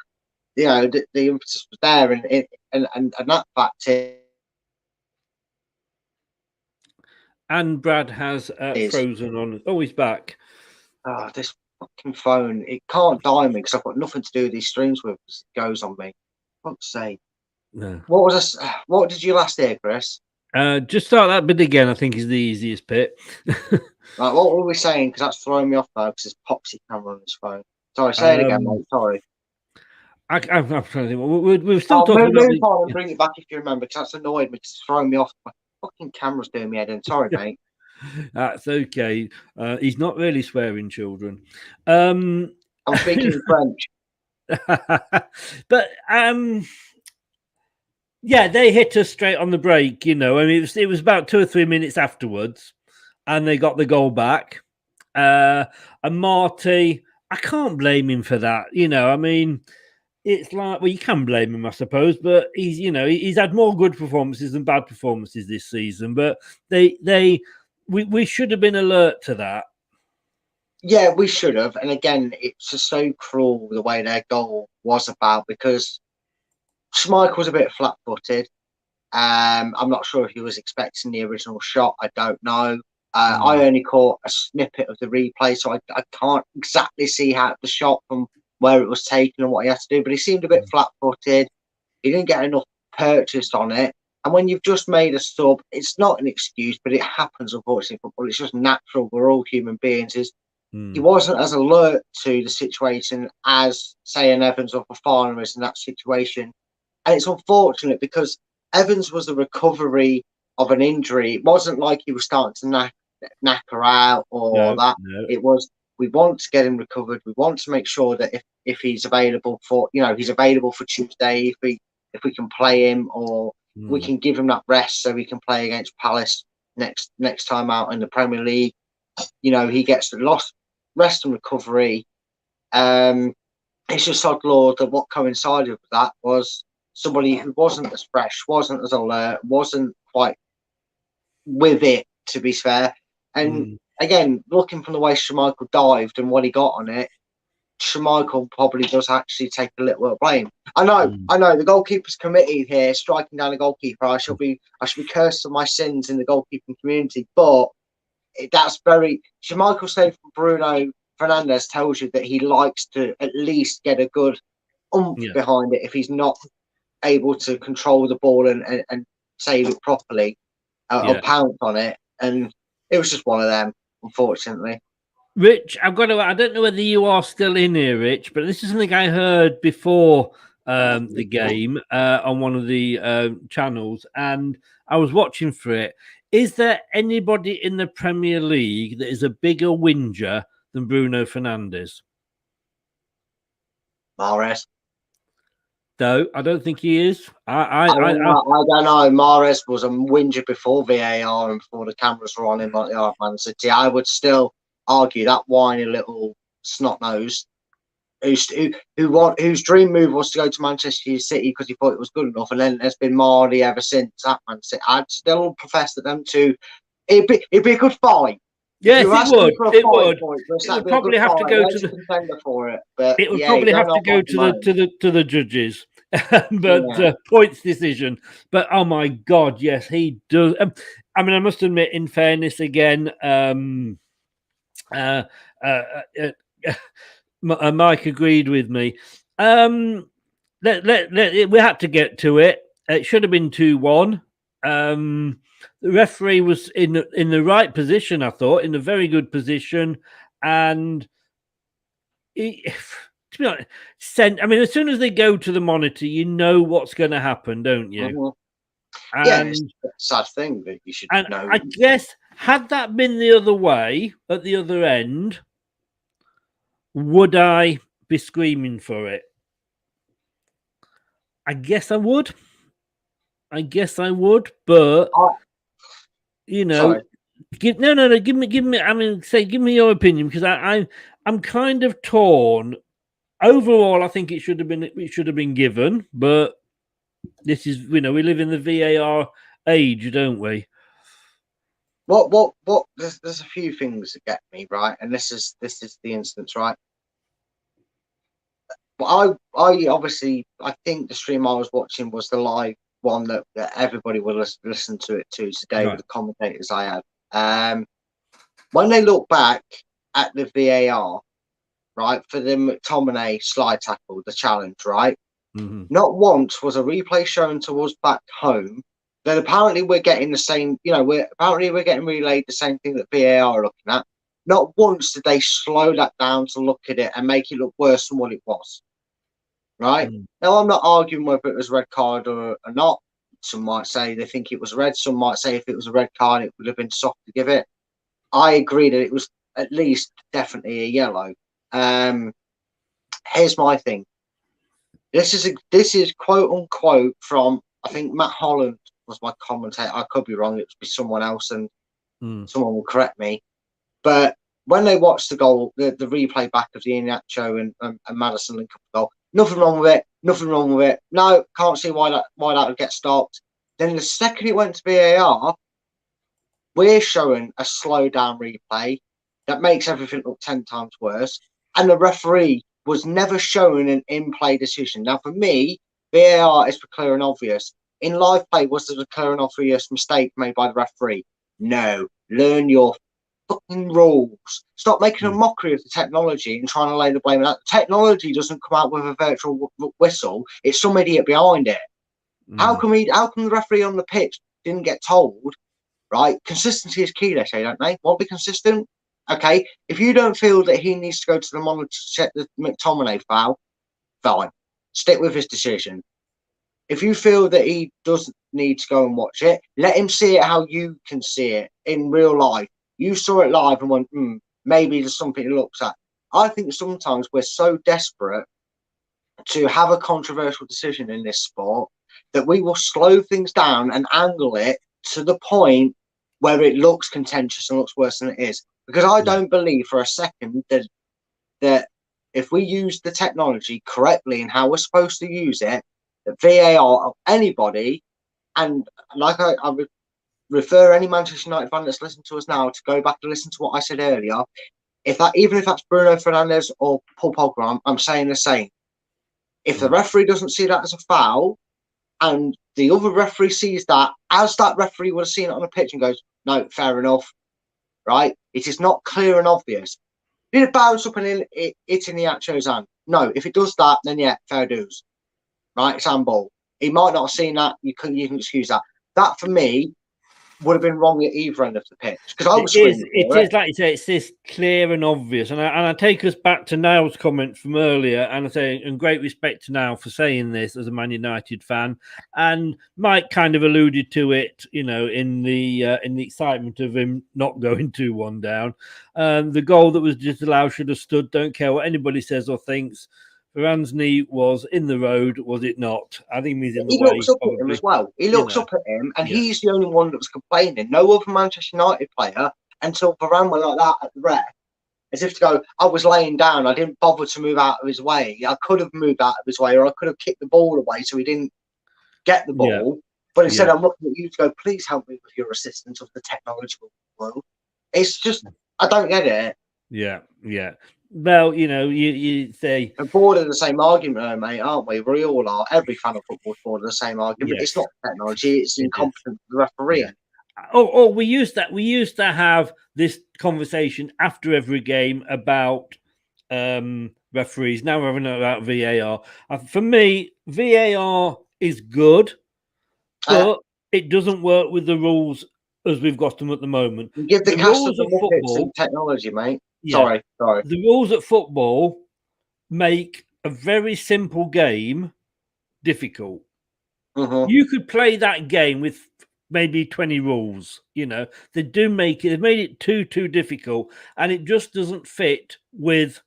you know, the emphasis was there, and that fact is. And Brad has frozen on. Oh, he's back. Oh, this fucking phone! It can't die me because I've got nothing to do with these streams with. It goes on me. Fuck's sake. No. What did you last hear, Chris? Just start that bit again. I think is the easiest bit. Right, what were we saying? Because that's throwing me off now because there's Popsy camera on his phone. Sorry, say it again, mate. Sorry. I'm trying to think. We're still talking about. Bring it back if you remember, because that's annoyed me. Because it's throwing me off. My fucking camera's doing me head in. Sorry, mate. That's okay. He's not really swearing, children. I'm speaking French. But yeah, they hit us straight on the break. You know, I mean, it was about 2 or 3 minutes afterwards, and they got the goal back. And Marty, I can't blame him for that. You know, I mean, it's like, well, you can blame him, I suppose, but he's had more good performances than bad performances this season. But we should have been alert to that. Yeah, we should have. And again, it's just so cruel the way their goal was about, because Schmeichel was a bit flat-footed. I'm not sure if he was expecting the original shot. I don't know. I only caught a snippet of the replay, so I can't exactly see how the shot from where it was taken and what he had to do. But he seemed a bit flat-footed. He didn't get enough purchase on it. And when you've just made a sub, it's not an excuse, but it happens, unfortunately, in football. It's just natural. We're all human beings. He wasn't as alert to the situation as, say, an Evans or Fofana is in that situation. And it's unfortunate because Evans was the recovery of an injury. It wasn't like he was starting to knack her out or that. No. It was, we want to get him recovered. We want to make sure that if he's available for, he's available for Tuesday, if we can play him, or we can give him that rest so he can play against Palace next time out in the Premier League. He gets the rest and recovery. It's just odd law that what coincided with that was somebody who wasn't as fresh, wasn't as alert, wasn't quite with it, to be fair. And again, looking from the way Schmeichel dived and what he got on it, Schmeichel probably does actually take a little bit of blame. I know, the goalkeeper's committee here, striking down a goalkeeper. I should be cursed for my sins in the goalkeeping community, but that's very... Schmeichel said from Bruno Fernandes tells you that he likes to at least get a good behind it if he's not able to control the ball and save it properly or pounce on it. And it was just one of them, unfortunately. Rich, I don't know whether you are still in here, Rich, but this is something I heard before the game on one of the channels, and I was watching for it. Is there anybody in the Premier League that is a bigger whinger than Bruno Fernandes? Mahrez. No, I don't think he is. I don't know. Mahrez was a whinger before VAR and before the cameras were on him like they are at Man City. I would still argue that whiny little snot nose whose dream move was to go to Manchester City because he thought it was good enough, and then there's been MunLei ever since at Man City. I'd still profess that them two, it'd be a good fight. Yes, it would. It would. It would probably have to go to the contender for it, but it would probably have to go to the judges, but points decision. But oh my God, yes, he does. I mean, I must admit, in fairness, again, Mike agreed with me. We had to get to it. It should have been 2-1. The referee was in the right position, I thought, in a very good position, and to be honest, I mean, as soon as they go to the monitor, you know what's going to happen, don't you? Mm-hmm. Yeah, it's a sad thing that you should know. I guess had that been the other way at the other end, would I be screaming for it? I guess I would. But you know, give me. I mean, give me your opinion, because I'm kind of torn. Overall, I think it should have been given, but this is, we live in the VAR age, don't we? What? There's a few things that get me right, and this is the instance, right? Well, I obviously, I think the stream I was watching was the live one that everybody will listen to it to today, with the commentators I had. When they look back at the VAR, right, for the McTominay slide tackle, the challenge, right? Mm-hmm. Not once was a replay shown to us back home that apparently we're getting the same, we're getting relayed the same thing that VAR are looking at. Not once did they slow that down to look at it and make it look worse than what it was. Right? Now, I'm not arguing whether it was a red card or not. Some might say they think it was red. Some might say if it was a red card, it would have been soft to give it. I agree that it was at least definitely a yellow. Here's my thing. This is quote unquote from, I think Matt Holland was my commentator. I could be wrong. It would be someone else, and someone will correct me. But when they watched the goal, the replay back of the Iheanacho and Maddison link-up goal, nothing wrong with it. No, can't see why that would get stopped. Then the second it went to VAR, we're showing a slow down replay that makes everything look 10 times worse. And the referee was never showing an in-play decision. Now, for me, VAR is for clear and obvious. In live play, was there a clear and obvious mistake made by the referee? No. Learn your fucking rules. Stop making a mockery of the technology and trying to lay the blame on that. The technology doesn't come out with a virtual whistle. It's some idiot behind it. How come the referee on the pitch didn't get told? Right? Consistency is key, they say, don't they? Want to be consistent? Okay. If you don't feel that he needs to go to the monitor to check the McTominay foul, fine. Stick with his decision. If you feel that he doesn't need to go and watch it, let him see it how you can see it in real life. You saw it live and went, maybe there's something he looks at. I think sometimes we're so desperate to have a controversial decision in this sport that we will slow things down and angle it to the point where it looks contentious and looks worse than it is. Because I don't believe for a second that if we use the technology correctly and how we're supposed to use it, that VAR of anybody, and like I would refer any Manchester United fan that's listening to us now to go back and listen to what I said earlier. Even if that's Bruno Fernandes or Paul Pogba, I'm saying the same. If the referee doesn't see that as a foul, and the other referee sees that as that referee would have seen it on the pitch and goes, no, fair enough, right? It is not clear and obvious. Did it bounce up and it in Iheanacho's hand? No. If it does that, then yeah, fair dues, right? It's handball. He might not have seen that. You can excuse that. That for me would have been wrong at either end of the pitch, because I was It is, screaming for it. like you say, it's this clear and obvious. And I take us back to Niall's comment from earlier, and I say, and great respect to Niall for saying this as a Man United fan. And Mike kind of alluded to it, you know, in the excitement of him not going 2-1 down. The goal that was disallowed should have stood. Don't care what anybody says or thinks. Varane's knee was in the road, was it not? I think he's in the way. He looks up at him as well. He looks up at him, and he's the only one that was complaining. No other Manchester United player until Varane went like that at the ref, as if to go, I was laying down. I didn't bother to move out of his way. I could have moved out of his way, or I could have kicked the ball away so he didn't get the ball. But instead, I'm looking at you to go, please help me with your assistance of the technological world. It's just, I don't get it. Yeah. Well, you know, you say we're bored of the same argument, though, mate, aren't we? We all are. Every fan of football is bored of the same argument. It's not technology; it's incompetence of the referee. Yeah. Oh, we used to have this conversation after every game about referees. Now we're having it about VAR. For me, VAR is good, but it doesn't work with the rules as we've got them at the moment. You give the cast of the Muppets and technology, mate. Sorry. The rules at football make a very simple game difficult. You could play that game with maybe 20 rules. You know, they do make it. They've made it too difficult, and it just doesn't fit with,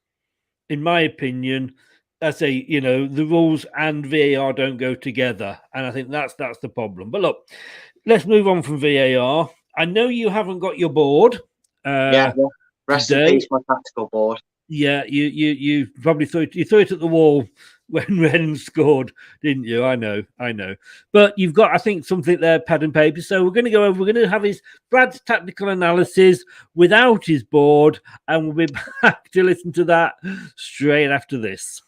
in my opinion, I say, you know, the rules and VAR don't go together, and I think that's the problem. But look, let's move on from VAR. I know you haven't got your board. Rest in peace, my tactical board. Yeah, you probably threw it at the wall when Ren scored, didn't you? I know. But you've got, I think, something there, pad and paper. So we're going to go over. We're going to have Brad's tactical analysis without his board, and we'll be back to listen to that straight after this.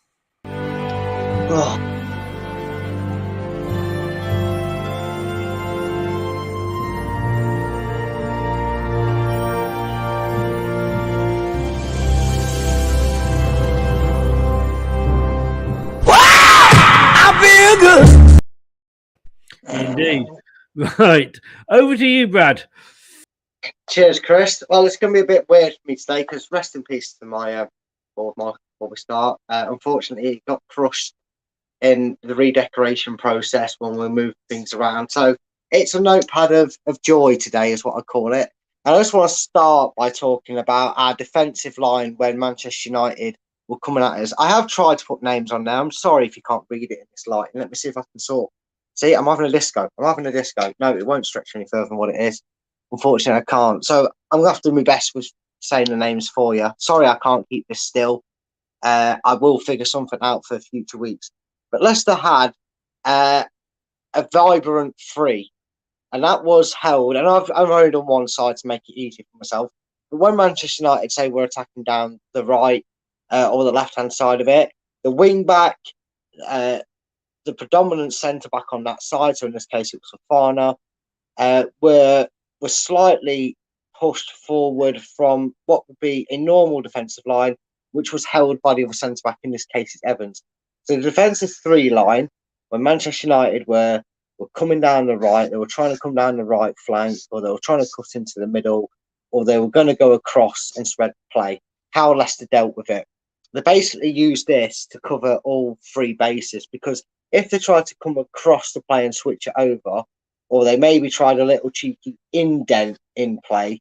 Indeed. Right. Over to you, Brad. Cheers, Chris. Well, it's going to be a bit weird for me today because rest in peace to my board mark before we start. Unfortunately, it got crushed in the redecoration process when we moved things around. So it's a notepad of joy today is what I call it. And I just want to start by talking about our defensive line when Manchester United were coming at us. I have tried to put names on there. I'm sorry if you can't read it in this light. Let me see if I can sort. See, I'm having a disco. No, it won't stretch any further than what it is. Unfortunately, I can't. So I'm going to have to do my best with saying the names for you. Sorry, I can't keep this still. I will figure something out for future weeks. But Leicester had a vibrant 3. And that was held. And I've only done one side to make it easier for myself. But when Manchester United say we're attacking down the right or the left-hand side of it, the wing-back... the predominant centre-back on that side, so in this case it was Fofana, were slightly pushed forward from what would be a normal defensive line, which was held by the other centre-back, in this case it's Evans. So the defensive 3 line, when Manchester United were coming down the right, they were trying to come down the right flank, or they were trying to cut into the middle, or they were going to go across and spread the play. How Leicester dealt with it. They basically used this to cover all 3 bases, because if they tried to come across the play and switch it over, or they maybe tried a little cheeky indent in play,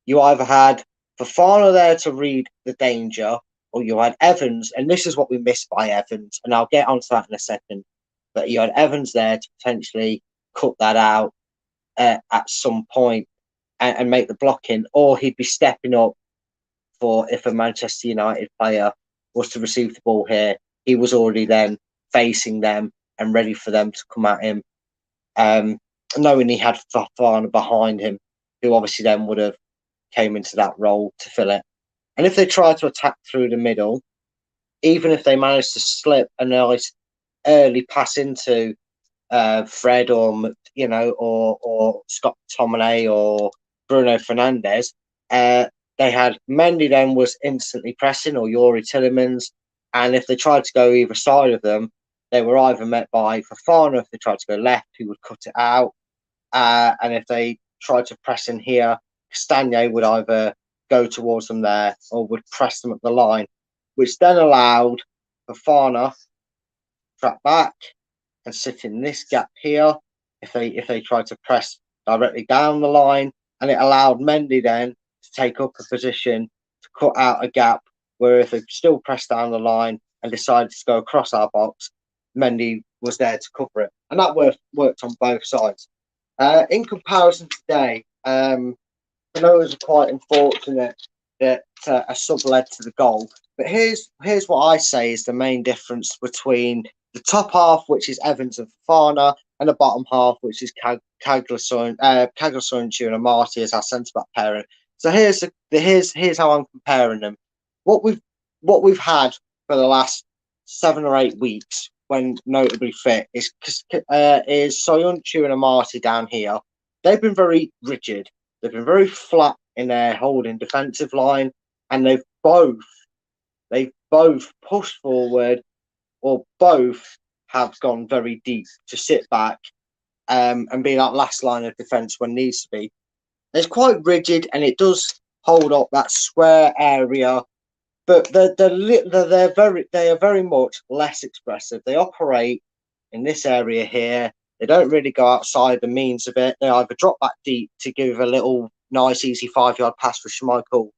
you either had Fofana there to read the danger, or you had Evans, and this is what we missed by Evans, and I'll get onto that in a second, but you had Evans there to potentially cut that out at some point and make the blocking, or he'd be stepping up for if a Manchester United player was to receive the ball here, he was already then facing them and ready for them to come at him, knowing he had Fofana behind him, who obviously then would have came into that role to fill it. And if they tried to attack through the middle, even if they managed to slip a nice early pass into Fred or Scott McTominay or Bruno Fernandes, they had Mendy then was instantly pressing, or Yuri Tillemans, and if they tried to go either side of them, they were either met by Fofana if they tried to go left, who would cut it out, and if they tried to press in here, Castagne would either go towards them there or would press them at the line, which then allowed Fofana to track back and sit in this gap here if they tried to press directly down the line, and it allowed Mendy then to take up a position to cut out a gap where if they still pressed down the line and decided to go across our box, Mendy was there to cover it, and that worked on both sides. In comparison today, I know it was quite unfortunate that a sub led to the goal, but here's what I say is the main difference between the top half, which is Evans and Fofana, and the bottom half, which is Kagler, Soyuncu and Amati as our centre back pairing. So here's how I'm comparing them. What we've had for the last 7 or 8 weeks, when notably fit, is Soyuncu and Amati down here. They've been very rigid. They've been very flat in their holding defensive line, and they've both pushed forward, or both have gone very deep to sit back and be that last line of defence when needs to be. It's quite rigid, and it does hold up that square area, but they are very much less expressive. They operate in this area here. They don't really go outside the means of it. They either drop back deep to give a little nice, easy 5-yard pass for Schmeichel,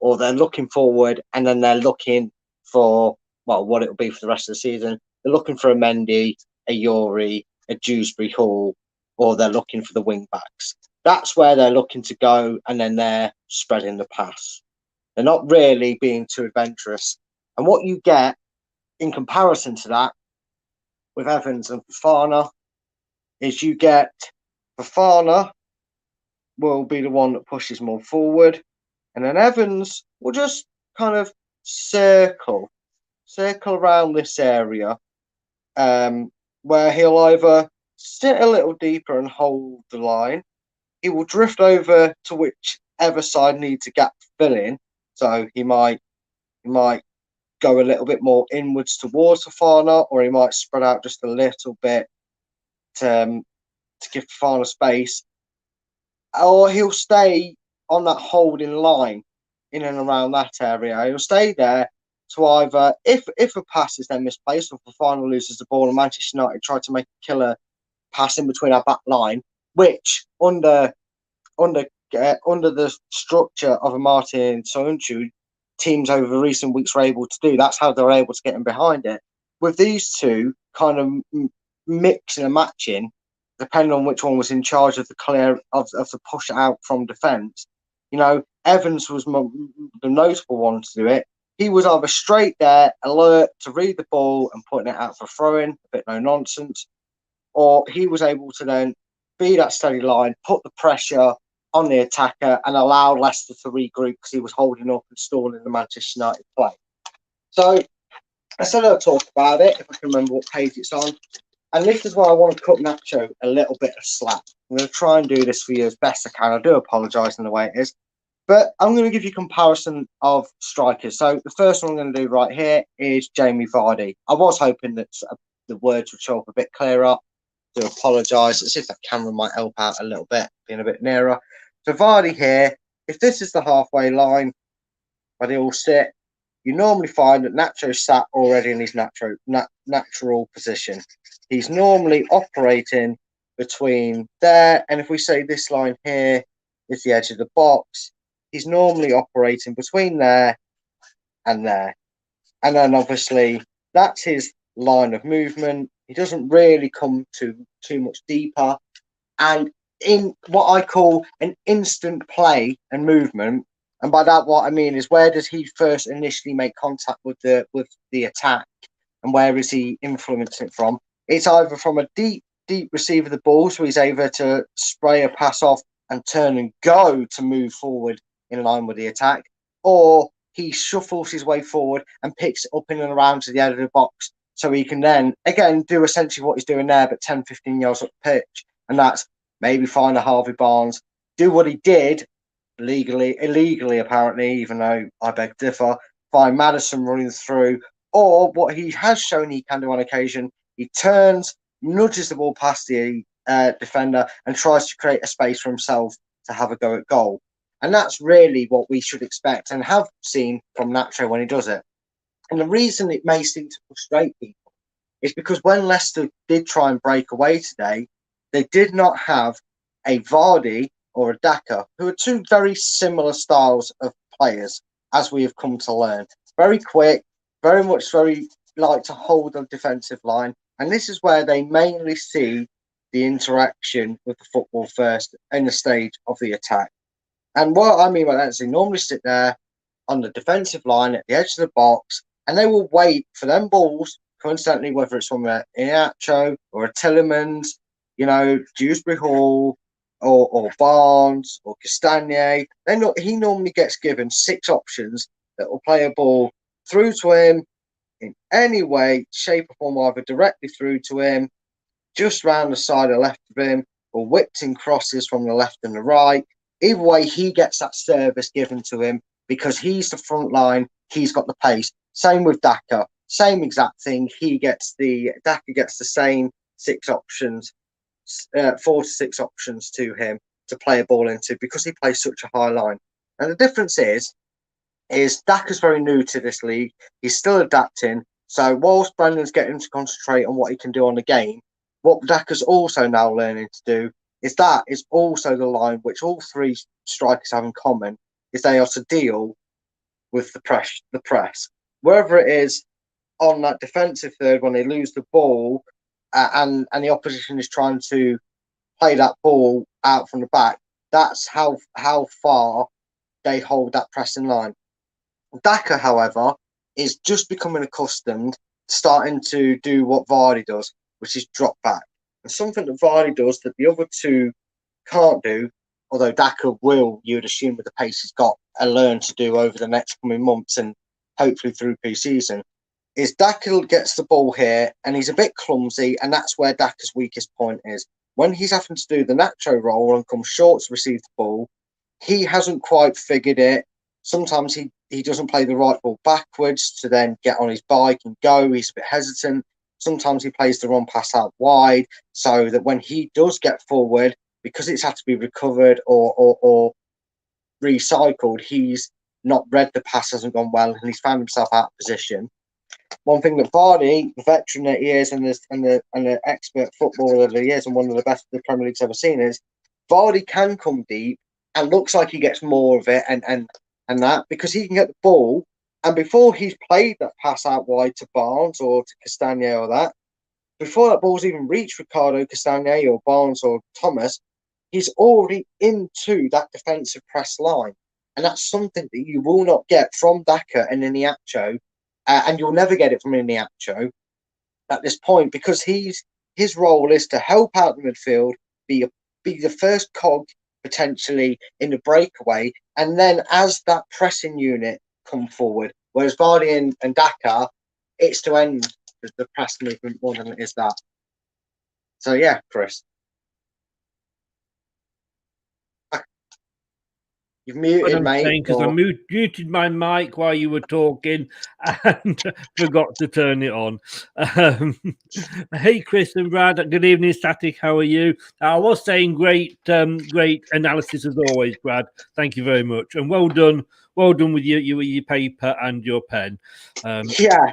or they're looking forward and then they're looking for, well, what it'll be for the rest of the season. They're looking for a Mendy, a Yuri, a Dewsbury Hall, or they're looking for the wing backs. That's where they're looking to go, and then they're spreading the pass. They're not really being too adventurous. And what you get in comparison to that with Evans and Fofana is you get Fofana will be the one that pushes more forward, and then Evans will just kind of circle around this area, where he'll either sit a little deeper and hold the line. He will drift over to whichever side needs a gap filling. So he might go a little bit more inwards towards Fofana, or he might spread out just a little bit to give Fofana space, or he'll stay on that holding line in and around that area. He'll stay there to either, if a pass is then misplaced or Fofana loses the ball and Manchester United try to make a killer pass in between our back line, which under the structure of a Martin and Soyuncu, teams over recent weeks were able to do. That's how they're able to get in behind it. With these two kind of mixing and matching, depending on which one was in charge of the clear of the push out from defence, you know, Evans was the notable one to do it. He was either straight there, alert to read the ball and putting it out for throwing, a bit no nonsense, or he was able to then be that steady line, put the pressure on the attacker and allow Leicester to regroup because he was holding up and stalling the Manchester United play. So I said I'll talk about it if I can remember what page it's on. And this is why I want to cut Nacho a little bit of slack. I'm going to try and do this for you as best I can. I do apologise in the way it is. But I'm going to give you a comparison of strikers. So the first one I'm going to do right here is Jamie Vardy. I was hoping that the words would show up a bit clearer. I do apologise. Let's see if that camera might help out a little bit, being a bit nearer. So Vardy here, if this is the halfway line where they all sit, you normally find that Nacho's sat already in his natural position. He's normally operating between there, and if we say this line here is the edge of the box, he's normally operating between there and there. And then obviously that's his line of movement. He doesn't really come to too much deeper. And in what I call an instant play and movement, and by that what I mean is, where does he first initially make contact with the attack, and where is he influencing it from? It's either from a deep receiver of the ball, so he's able to spray a pass off and turn and go to move forward in line with the attack, or he shuffles his way forward and picks it up in and around to the end of the box, so he can then again do essentially what he's doing there, but 10-15 yards up the pitch, and that's maybe find a Harvey Barnes, do what he did illegally apparently, even though I beg to differ, find Maddison running through, or what he has shown he can do on occasion, he turns, nudges the ball past the defender and tries to create a space for himself to have a go at goal. And that's really what we should expect and have seen from Nacho when he does it. And the reason it may seem to frustrate people is because when Leicester did try and break away today, they did not have a Vardy or a Daka, who are two very similar styles of players, as we have come to learn. Very quick, very like to hold the defensive line. And this is where they mainly see the interaction with the football first in the stage of the attack. And what I mean by that is they normally sit there on the defensive line at the edge of the box, and they will wait for them balls, coincidentally, whether it's from an Inacho or a Tillemans, Dewsbury Hall or Barnes or Castagna. He normally gets given 6 options that will play a ball through to him in any way, shape or form, either directly through to him, just round the side or left of him, or whipped in crosses from the left and the right. Either way, he gets that service given to him because he's the front line. He's got the pace. Same with Daka. Same exact thing. Daka gets the same 6 options, 4 to 6 options to him to play a ball into because he plays such a high line. And the difference is Daka's very new to this league. He's still adapting. So whilst Brendan's getting to concentrate on what he can do on the game, what Daka's also now learning to do is also the line which all 3 strikers have in common, is they are to deal with the press. Wherever it is on that defensive third when they lose the ball and the opposition is trying to play that ball out from the back, that's how far they hold that pressing line. Daka, however, is just becoming accustomed, starting to do what Vardy does, which is drop back. And something that Vardy does that the other 2 can't do, although Daka will, you'd assume with the pace he's got, learn to do over the next coming months and hopefully through pre-season, is Daka gets the ball here and he's a bit clumsy, and that's where Daka's weakest point is. When he's having to do the Nacho role and come short to receive the ball, he hasn't quite figured it. Sometimes he doesn't play the right ball backwards to then get on his bike and go. He's a bit hesitant. Sometimes he plays the wrong pass out wide, so that when he does get forward, because it's had to be recovered or recycled, he's not read the pass, hasn't gone well, and he's found himself out of position. One thing that Vardy, the veteran that he is, and the expert footballer that he is, and one of the best the Premier League's ever seen, is Vardy can come deep and looks like he gets more of it and that because he can get the ball. And before he's played that pass out wide to Barnes or to Castagna or that, before that ball's even reached Ricardo, Castagna or Barnes or Thomas, he's already into that defensive press line. And that's something that you will not get from Daka and Iniacho, and you'll never get it from Iniacho at this point, because his role is to help out the midfield, be the first cog potentially in the breakaway, and then as that pressing unit come forward. Whereas Vardy and Daka, it's to end the press movement more than it is that. So yeah, Chris. You've muted, mate. Because I muted my mic while you were talking and forgot to turn it on. Hey, Chris and Brad. Good evening, Static. How are you? I was saying great analysis as always, Brad. Thank you very much, and well done with your paper and your pen. Yeah,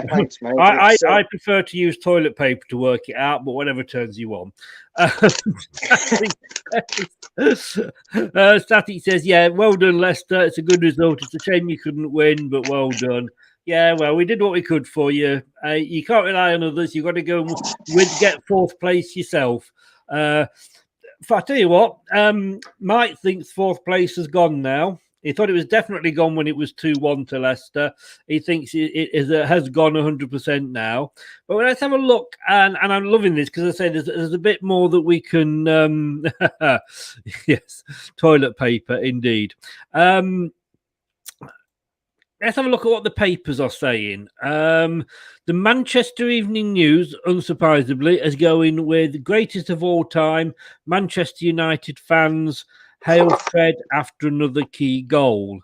thanks, mate. I prefer to use toilet paper to work it out, but whatever turns you on. Static says, yeah, well done, Leicester. It's a good result. It's a shame you couldn't win, but well done. Yeah, well, we did what we could for you. You can't rely on others. You've got to go get 4th place yourself. I tell you what, Mike thinks 4th place has gone now. He thought it was definitely gone when it was 2-1 to Leicester. He thinks it has gone 100% now. But let's have a look. And I'm loving this because I say there's a bit more that we can... yes, toilet paper, indeed. Let's have a look at what the papers are saying. The Manchester Evening News, unsurprisingly, is going with greatest of all time, Manchester United fans... Hail Fred after another key goal.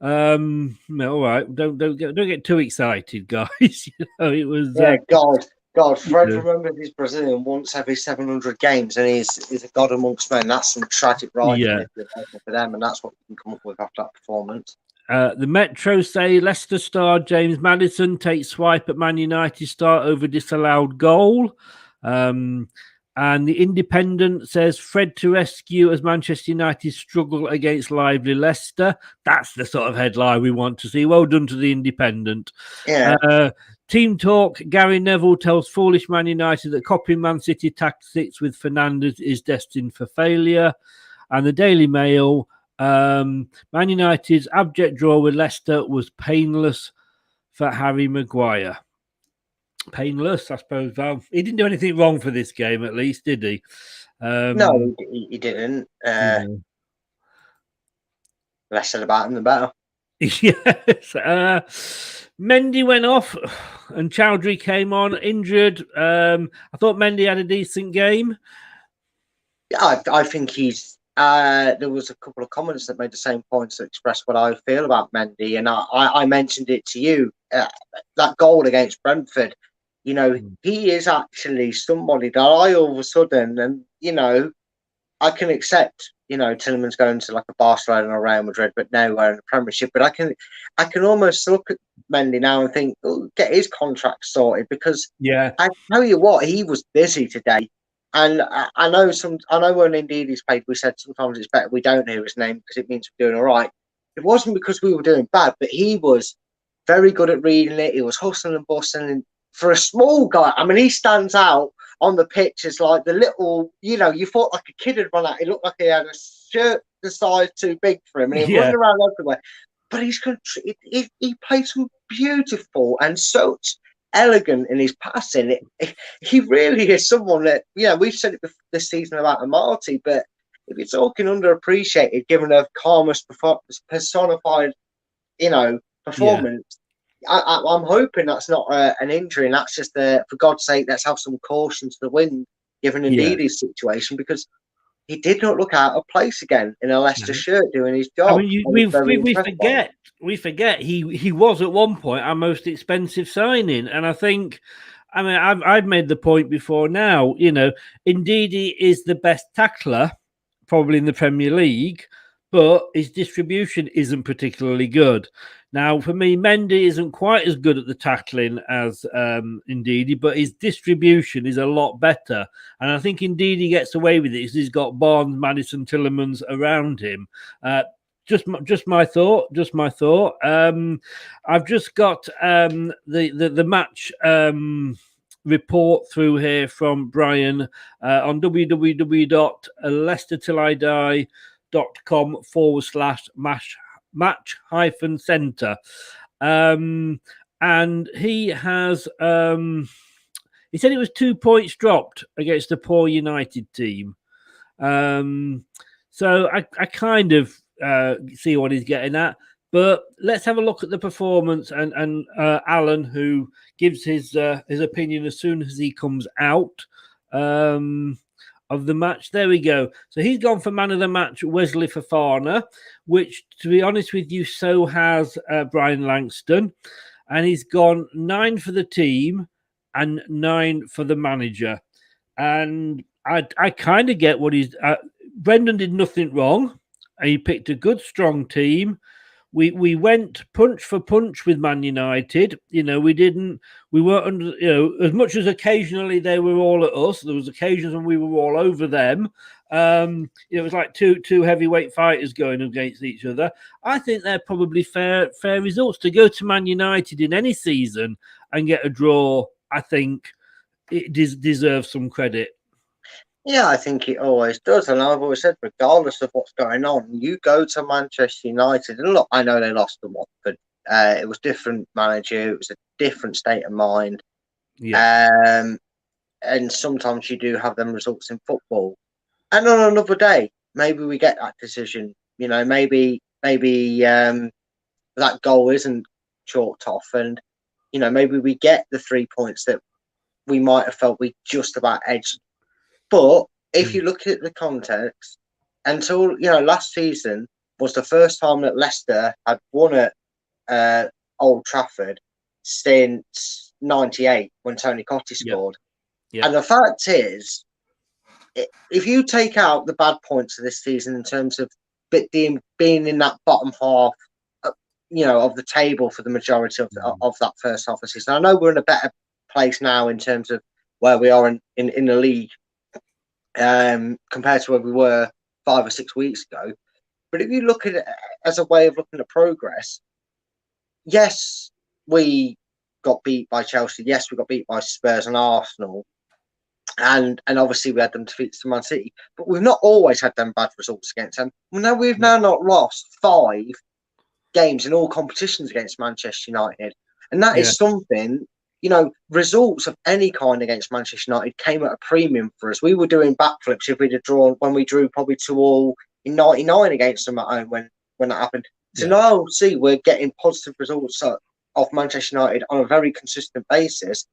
All right, don't get too excited, guys. It was God. God, Fred Yeah. remembers he's Brazilian once every 700 games, and he's a god amongst men. That's some tragic writing Yeah. if you're working for them, and that's what you can come up with after that performance. The Metro say Leicester star James Maddison takes swipe at Man United start over disallowed goal. And the Independent says Fred to rescue as Manchester United struggle against lively Leicester. That's the sort of headline we want to see. Well done to the Independent. Yeah. Team Talk, Gary Neville tells foolish Man United that copying Man City tactics with Fernandes is destined for failure. And the Daily Mail, Man United's abject draw with Leicester was painless for Harry Maguire. Painless, I suppose. He didn't do anything wrong for this game, at least, did he? No, he didn't. Less said about him, the better. Yes. Mendy went off and Chowdhury came on injured. I thought Mendy had a decent game. Yeah, I think he's. There was a couple of comments that made the same points that expressed what I feel about Mendy, and I mentioned it to you. That goal against Brentford, you know, he is actually somebody that I all of a sudden, and you know, I can accept, you know, Tielemans going to like a Barcelona or Real Madrid, but nowhere in the Premiership. But I can almost look at Mendy now and think, oh, get his contract sorted, because I tell you what, he was busy today. And I know when Indeed he's played, we said sometimes it's better we don't hear his name because it means we're doing all right. It wasn't because we were doing bad, but he was very good at reading it. He was hustling and bustling. And for a small guy, I mean, he stands out on the pitch as like the little, you know, you thought like a kid had run out. He looked like he had a shirt the size too big for him, and he running around everywhere. But he played some beautiful and so elegant in his passing. He really is someone that, you know, we've said it this season about Amarty, but if you're talking underappreciated, given a calmest personified, you know, performance, I'm hoping that's not an injury, and that's just for God's sake, let's have some caution to the wind, given indeed his situation, because he did not look out of place again in a Leicester shirt doing his job. I mean, we forget he was at one point our most expensive signing, and I think, I mean, I've made the point before now. You know, indeed he is the best tackler probably in the Premier League, but his distribution isn't particularly good. Now, for me, Mendy isn't quite as good at the tackling as Ndidi, but his distribution is a lot better. And I think Ndidi gets away with it because he's got Barnes, Maddison, Tielemans around him. Just my thought. I've just got the match report through here from Brian on www.leicestertillidie.com/match-center. And he has he said it was 2 points dropped against a poor United team. So I kind of see what he's getting at. But let's have a look at the performance and Alan, who gives his opinion as soon as he comes out of the match. There we go. So he's gone for man of the match, Wesley Fofana, which, to be honest with you, so has Brian Langston. And he's gone 9 for the team and 9 for the manager. And I kind of get what he's... Brendan did nothing wrong. He picked a good, strong team. We went punch for punch with Man United. You know, we weren't under, you know, as much as occasionally they were all at us. There was occasions when we were all over them. It was like two heavyweight fighters going against each other. I think they're probably fair results. To go to Man United in any season and get a draw, I think it deserves some credit. Yeah, I think it always does. And I've always said, regardless of what's going on, you go to Manchester United, and look, I know they lost to Watford. It was different manager. It was a different state of mind. Yeah. And sometimes you do have them results in football. And on another day, maybe we get that decision. You know, maybe that goal isn't chalked off, and you know, maybe we get the 3 points that we might have felt we just about edged. But if you look at the context, until, you know, last season was the first time that Leicester had won at Old Trafford since 98 when Tony Cottee scored. Yeah. And the fact is, if you take out the bad points of this season in terms of being in that bottom half, of the table for the majority of that first half of the season, I know we're in a better place now in terms of where we are in the league compared to where we were 5 or 6 weeks ago. But if you look at it as a way of looking at progress, yes, we got beat by Chelsea. Yes, we got beat by Spurs and Arsenal. And obviously we had them defeats to Man City. But we've not always had them bad results against them. Well, we've now not lost 5 games in all competitions against Manchester United. And that is something, results of any kind against Manchester United came at a premium for us. We were doing backflips if we'd have drawn, when we drew probably 2-2 in 99 against them at home when that happened. So now we're getting positive results of Manchester United on a very consistent basis.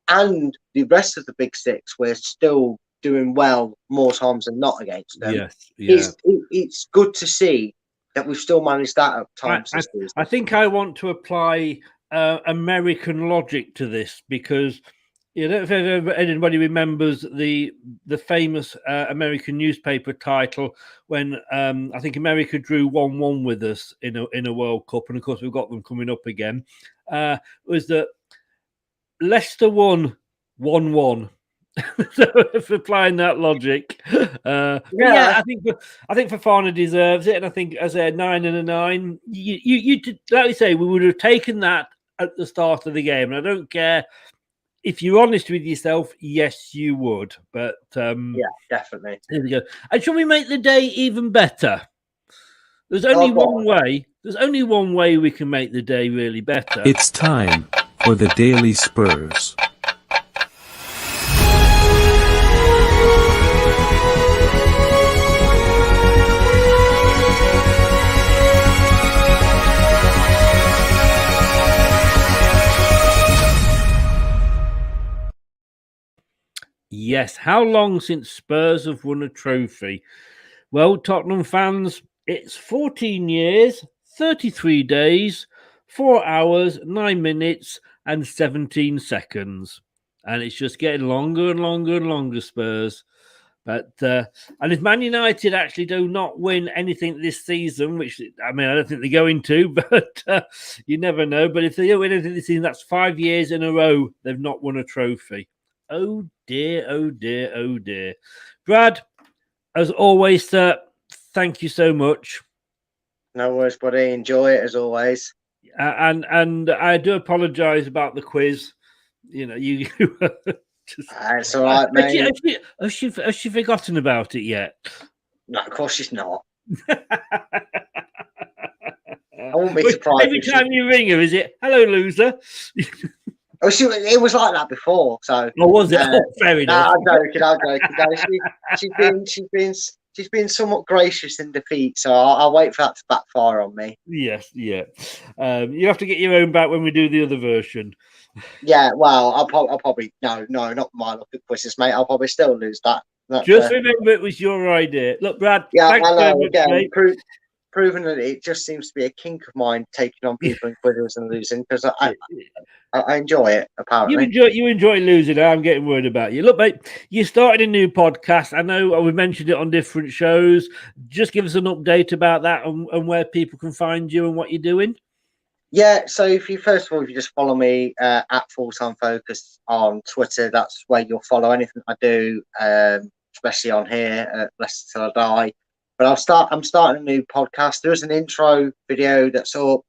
And the rest of the big 6, we're still doing well more times than not against them. Yes, it's good to see that we've still managed that at times. I think I want to apply American logic to this, because I don't know if anybody remembers the famous American newspaper title when I think America drew 1-1 with us in a World Cup, and of course we've got them coming up again. Was that Leicester won 1-1. So if applying that logic, I think Fofana deserves it, and I think as a 9 and a 9, you like you say, we would have taken that at the start of the game, and I don't care if you're honest with yourself. Yes, you would, but definitely. There we go. And shall we make the day even better? There's only one way. There's only one way we can make the day really better. It's time for the Daily Spurs. Yes, how long since Spurs have won a trophy? Well, Tottenham fans, it's 14 years, 33 days, 4 hours, 9 minutes, and 17 seconds. And it's just getting longer and longer and longer, Spurs. But and if Man United actually do not win anything this season, which I don't think they're going to, but you never know. But if they don't win anything this season, that's 5 years in a row they've not won a trophy. Oh dear, oh dear, oh dear. Brad, as always, sir, thank you so much. No worries, buddy. Enjoy it as always. And I do apologise about the quiz. You just, it's all right, mate. Has she forgotten about it yet? No, of course she's not. I won't be surprised. Every time you ring her, is it, hello, loser? It was like that before. So. Oh, was it? Fair enough. I'm joking. She's been somewhat gracious in defeat, so I'll wait for that to backfire on me. Yes, yeah. You have to get your own back when we do the other version. Yeah, well, I'll probably no, not my luck at quizzes, mate. I'll probably still lose that. Just remember, it was your idea. Look, Brad. Yeah, thanks I know. very much, mate. Proven that it just seems to be a kink of mine, taking on people in quizzes and losing, because I enjoy it. Apparently, you enjoy losing. I'm getting worried about you. Look, mate, you started a new podcast. I know we mentioned it on different shows. Just give us an update about that and where people can find you and what you're doing. Yeah, so if you just follow me at Full Time Focus on Twitter, that's where you'll follow anything I do, especially on here at Leicester Till I Die. But I'm starting a new podcast. There is an intro video that's up.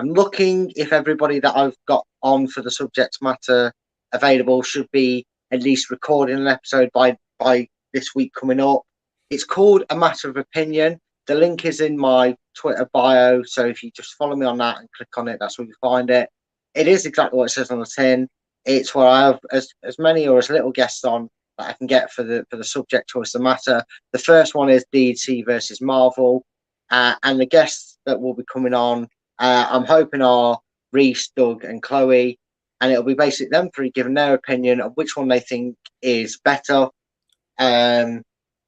I'm looking if everybody that I've got on for the subject matter available should be at least recording an episode by this week coming up. It's called A Matter of Opinion. The link is in my Twitter bio. So if you just follow me on that and click on it, that's where you find it. It is exactly what it says on the tin. It's where I have as many or as little guests on that I can get for the subject choice of matter. The first one is DC versus Marvel, and the guests that will be coming on, I'm hoping are Reese, Doug, and Chloe, and it'll be basically them three giving their opinion of which one they think is better.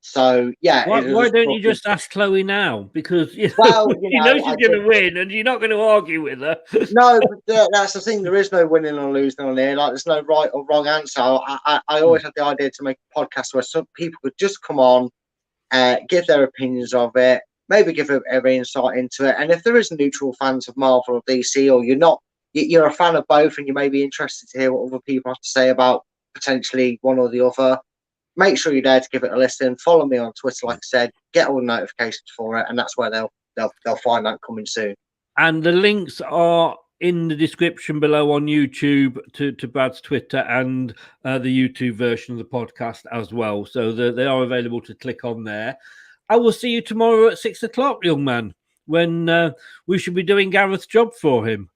So yeah. Why don't you just ask Chloe now? Because you know, know she's going to win, and you're not going to argue with her. No, but that's the thing. There is no winning or losing on here. Like, there's no right or wrong answer. I always had the idea to make a podcast where some people could just come on, give their opinions of it, maybe give a insight into it. And if there is neutral fans of Marvel or DC, or you're a fan of both, and you may be interested to hear what other people have to say about potentially one or the other, make sure you're there to give it a listen. Follow me on Twitter, like I said, get all the notifications for it, and that's where they'll find that coming soon. And the links are in the description below on YouTube to Brad's Twitter and the YouTube version of the podcast as well. So they are available to click on there. I will see you tomorrow at 6 o'clock, young man, when we should be doing Gareth's job for him.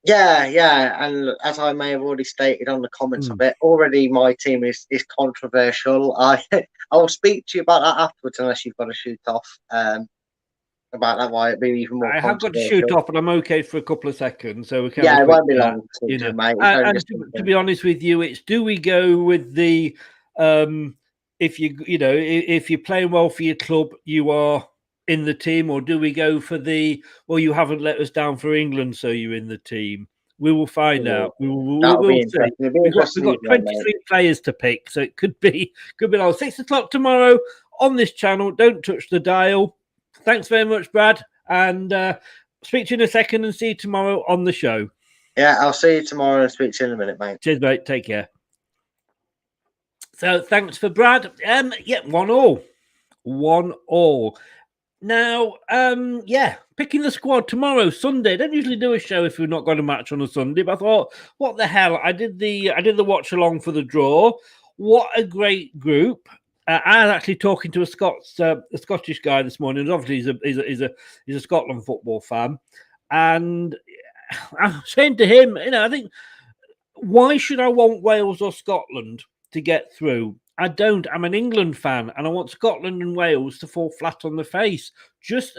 Yeah, and as I may have already stated on the comments of it, already my team is controversial. I'll speak to you about that afterwards, unless you've got to shoot off about that. Why it'd be even more. I have got to shoot off, but I'm okay for a couple of seconds, so we can. Yeah, it won't be long, mate. And to be honest with you, it's do we go with the if you're playing well for your club, you are in the team, or do we go for you haven't let us down for England, so you're in the team? We will find out. We will see. We've got 23 players to pick, so it could be like 6 o'clock tomorrow on this channel. Don't touch the dial. Thanks very much, Brad, and speak to you in a second, and see you tomorrow on the show. Yeah, I'll see you tomorrow and speak to you in a minute, mate. Cheers, mate. Take care. So thanks for Brad. 1-1. Now, picking the squad tomorrow, Sunday. Don't usually do a show if we've not got a match on a Sunday, but I thought, what the hell? I did the watch along for the draw. What a great group! I was actually talking to a Scottish guy this morning. And obviously, he's a Scotland football fan, and I was saying to him, I think, why should I want Wales or Scotland to get through? I don't. I'm an England fan, and I want Scotland and Wales to fall flat on the face. Let's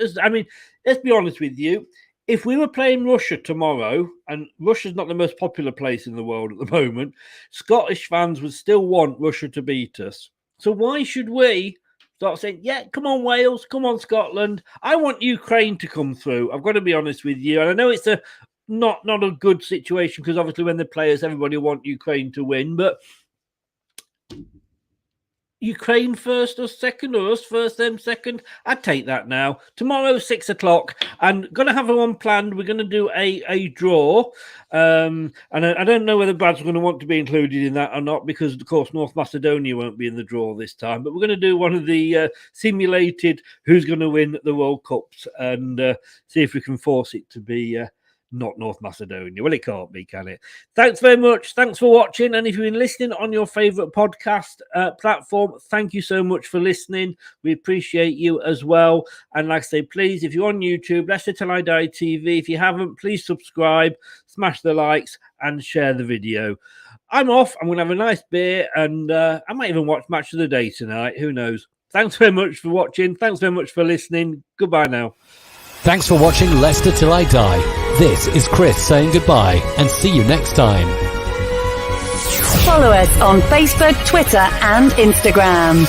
be honest with you. If we were playing Russia tomorrow, and Russia's not the most popular place in the world at the moment, Scottish fans would still want Russia to beat us. So why should we start saying, yeah, come on, Wales, come on, Scotland. I want Ukraine to come through. I've got to be honest with you. And I know it's not a good situation, because obviously when the players, everybody want Ukraine to win, but Ukraine first or second, or us first, them second. I'd take that now. Tomorrow, 6 o'clock. I'm going to have one planned. We're going to do a draw. And I don't know whether Brad's going to want to be included in that or not, because, of course, North Macedonia won't be in the draw this time. But we're going to do one of the simulated who's going to win the World Cups, and see if we can force it to be not North Macedonia. Well, it can't be, can it? Thanks very much. Thanks for watching. And if you've been listening on your favourite podcast platform, thank you so much for listening. We appreciate you as well. And like I say, please, if you're on YouTube, Leicester Till I Die TV. If you haven't, please subscribe, smash the likes, and share the video. I'm off. I'm going to have a nice beer, and I might even watch Match of the Day tonight. Who knows? Thanks very much for watching. Thanks very much for listening. Goodbye now. Thanks for watching Leicester Till I Die. This is Chris saying goodbye, and see you next time. Follow us on Facebook, Twitter and Instagram.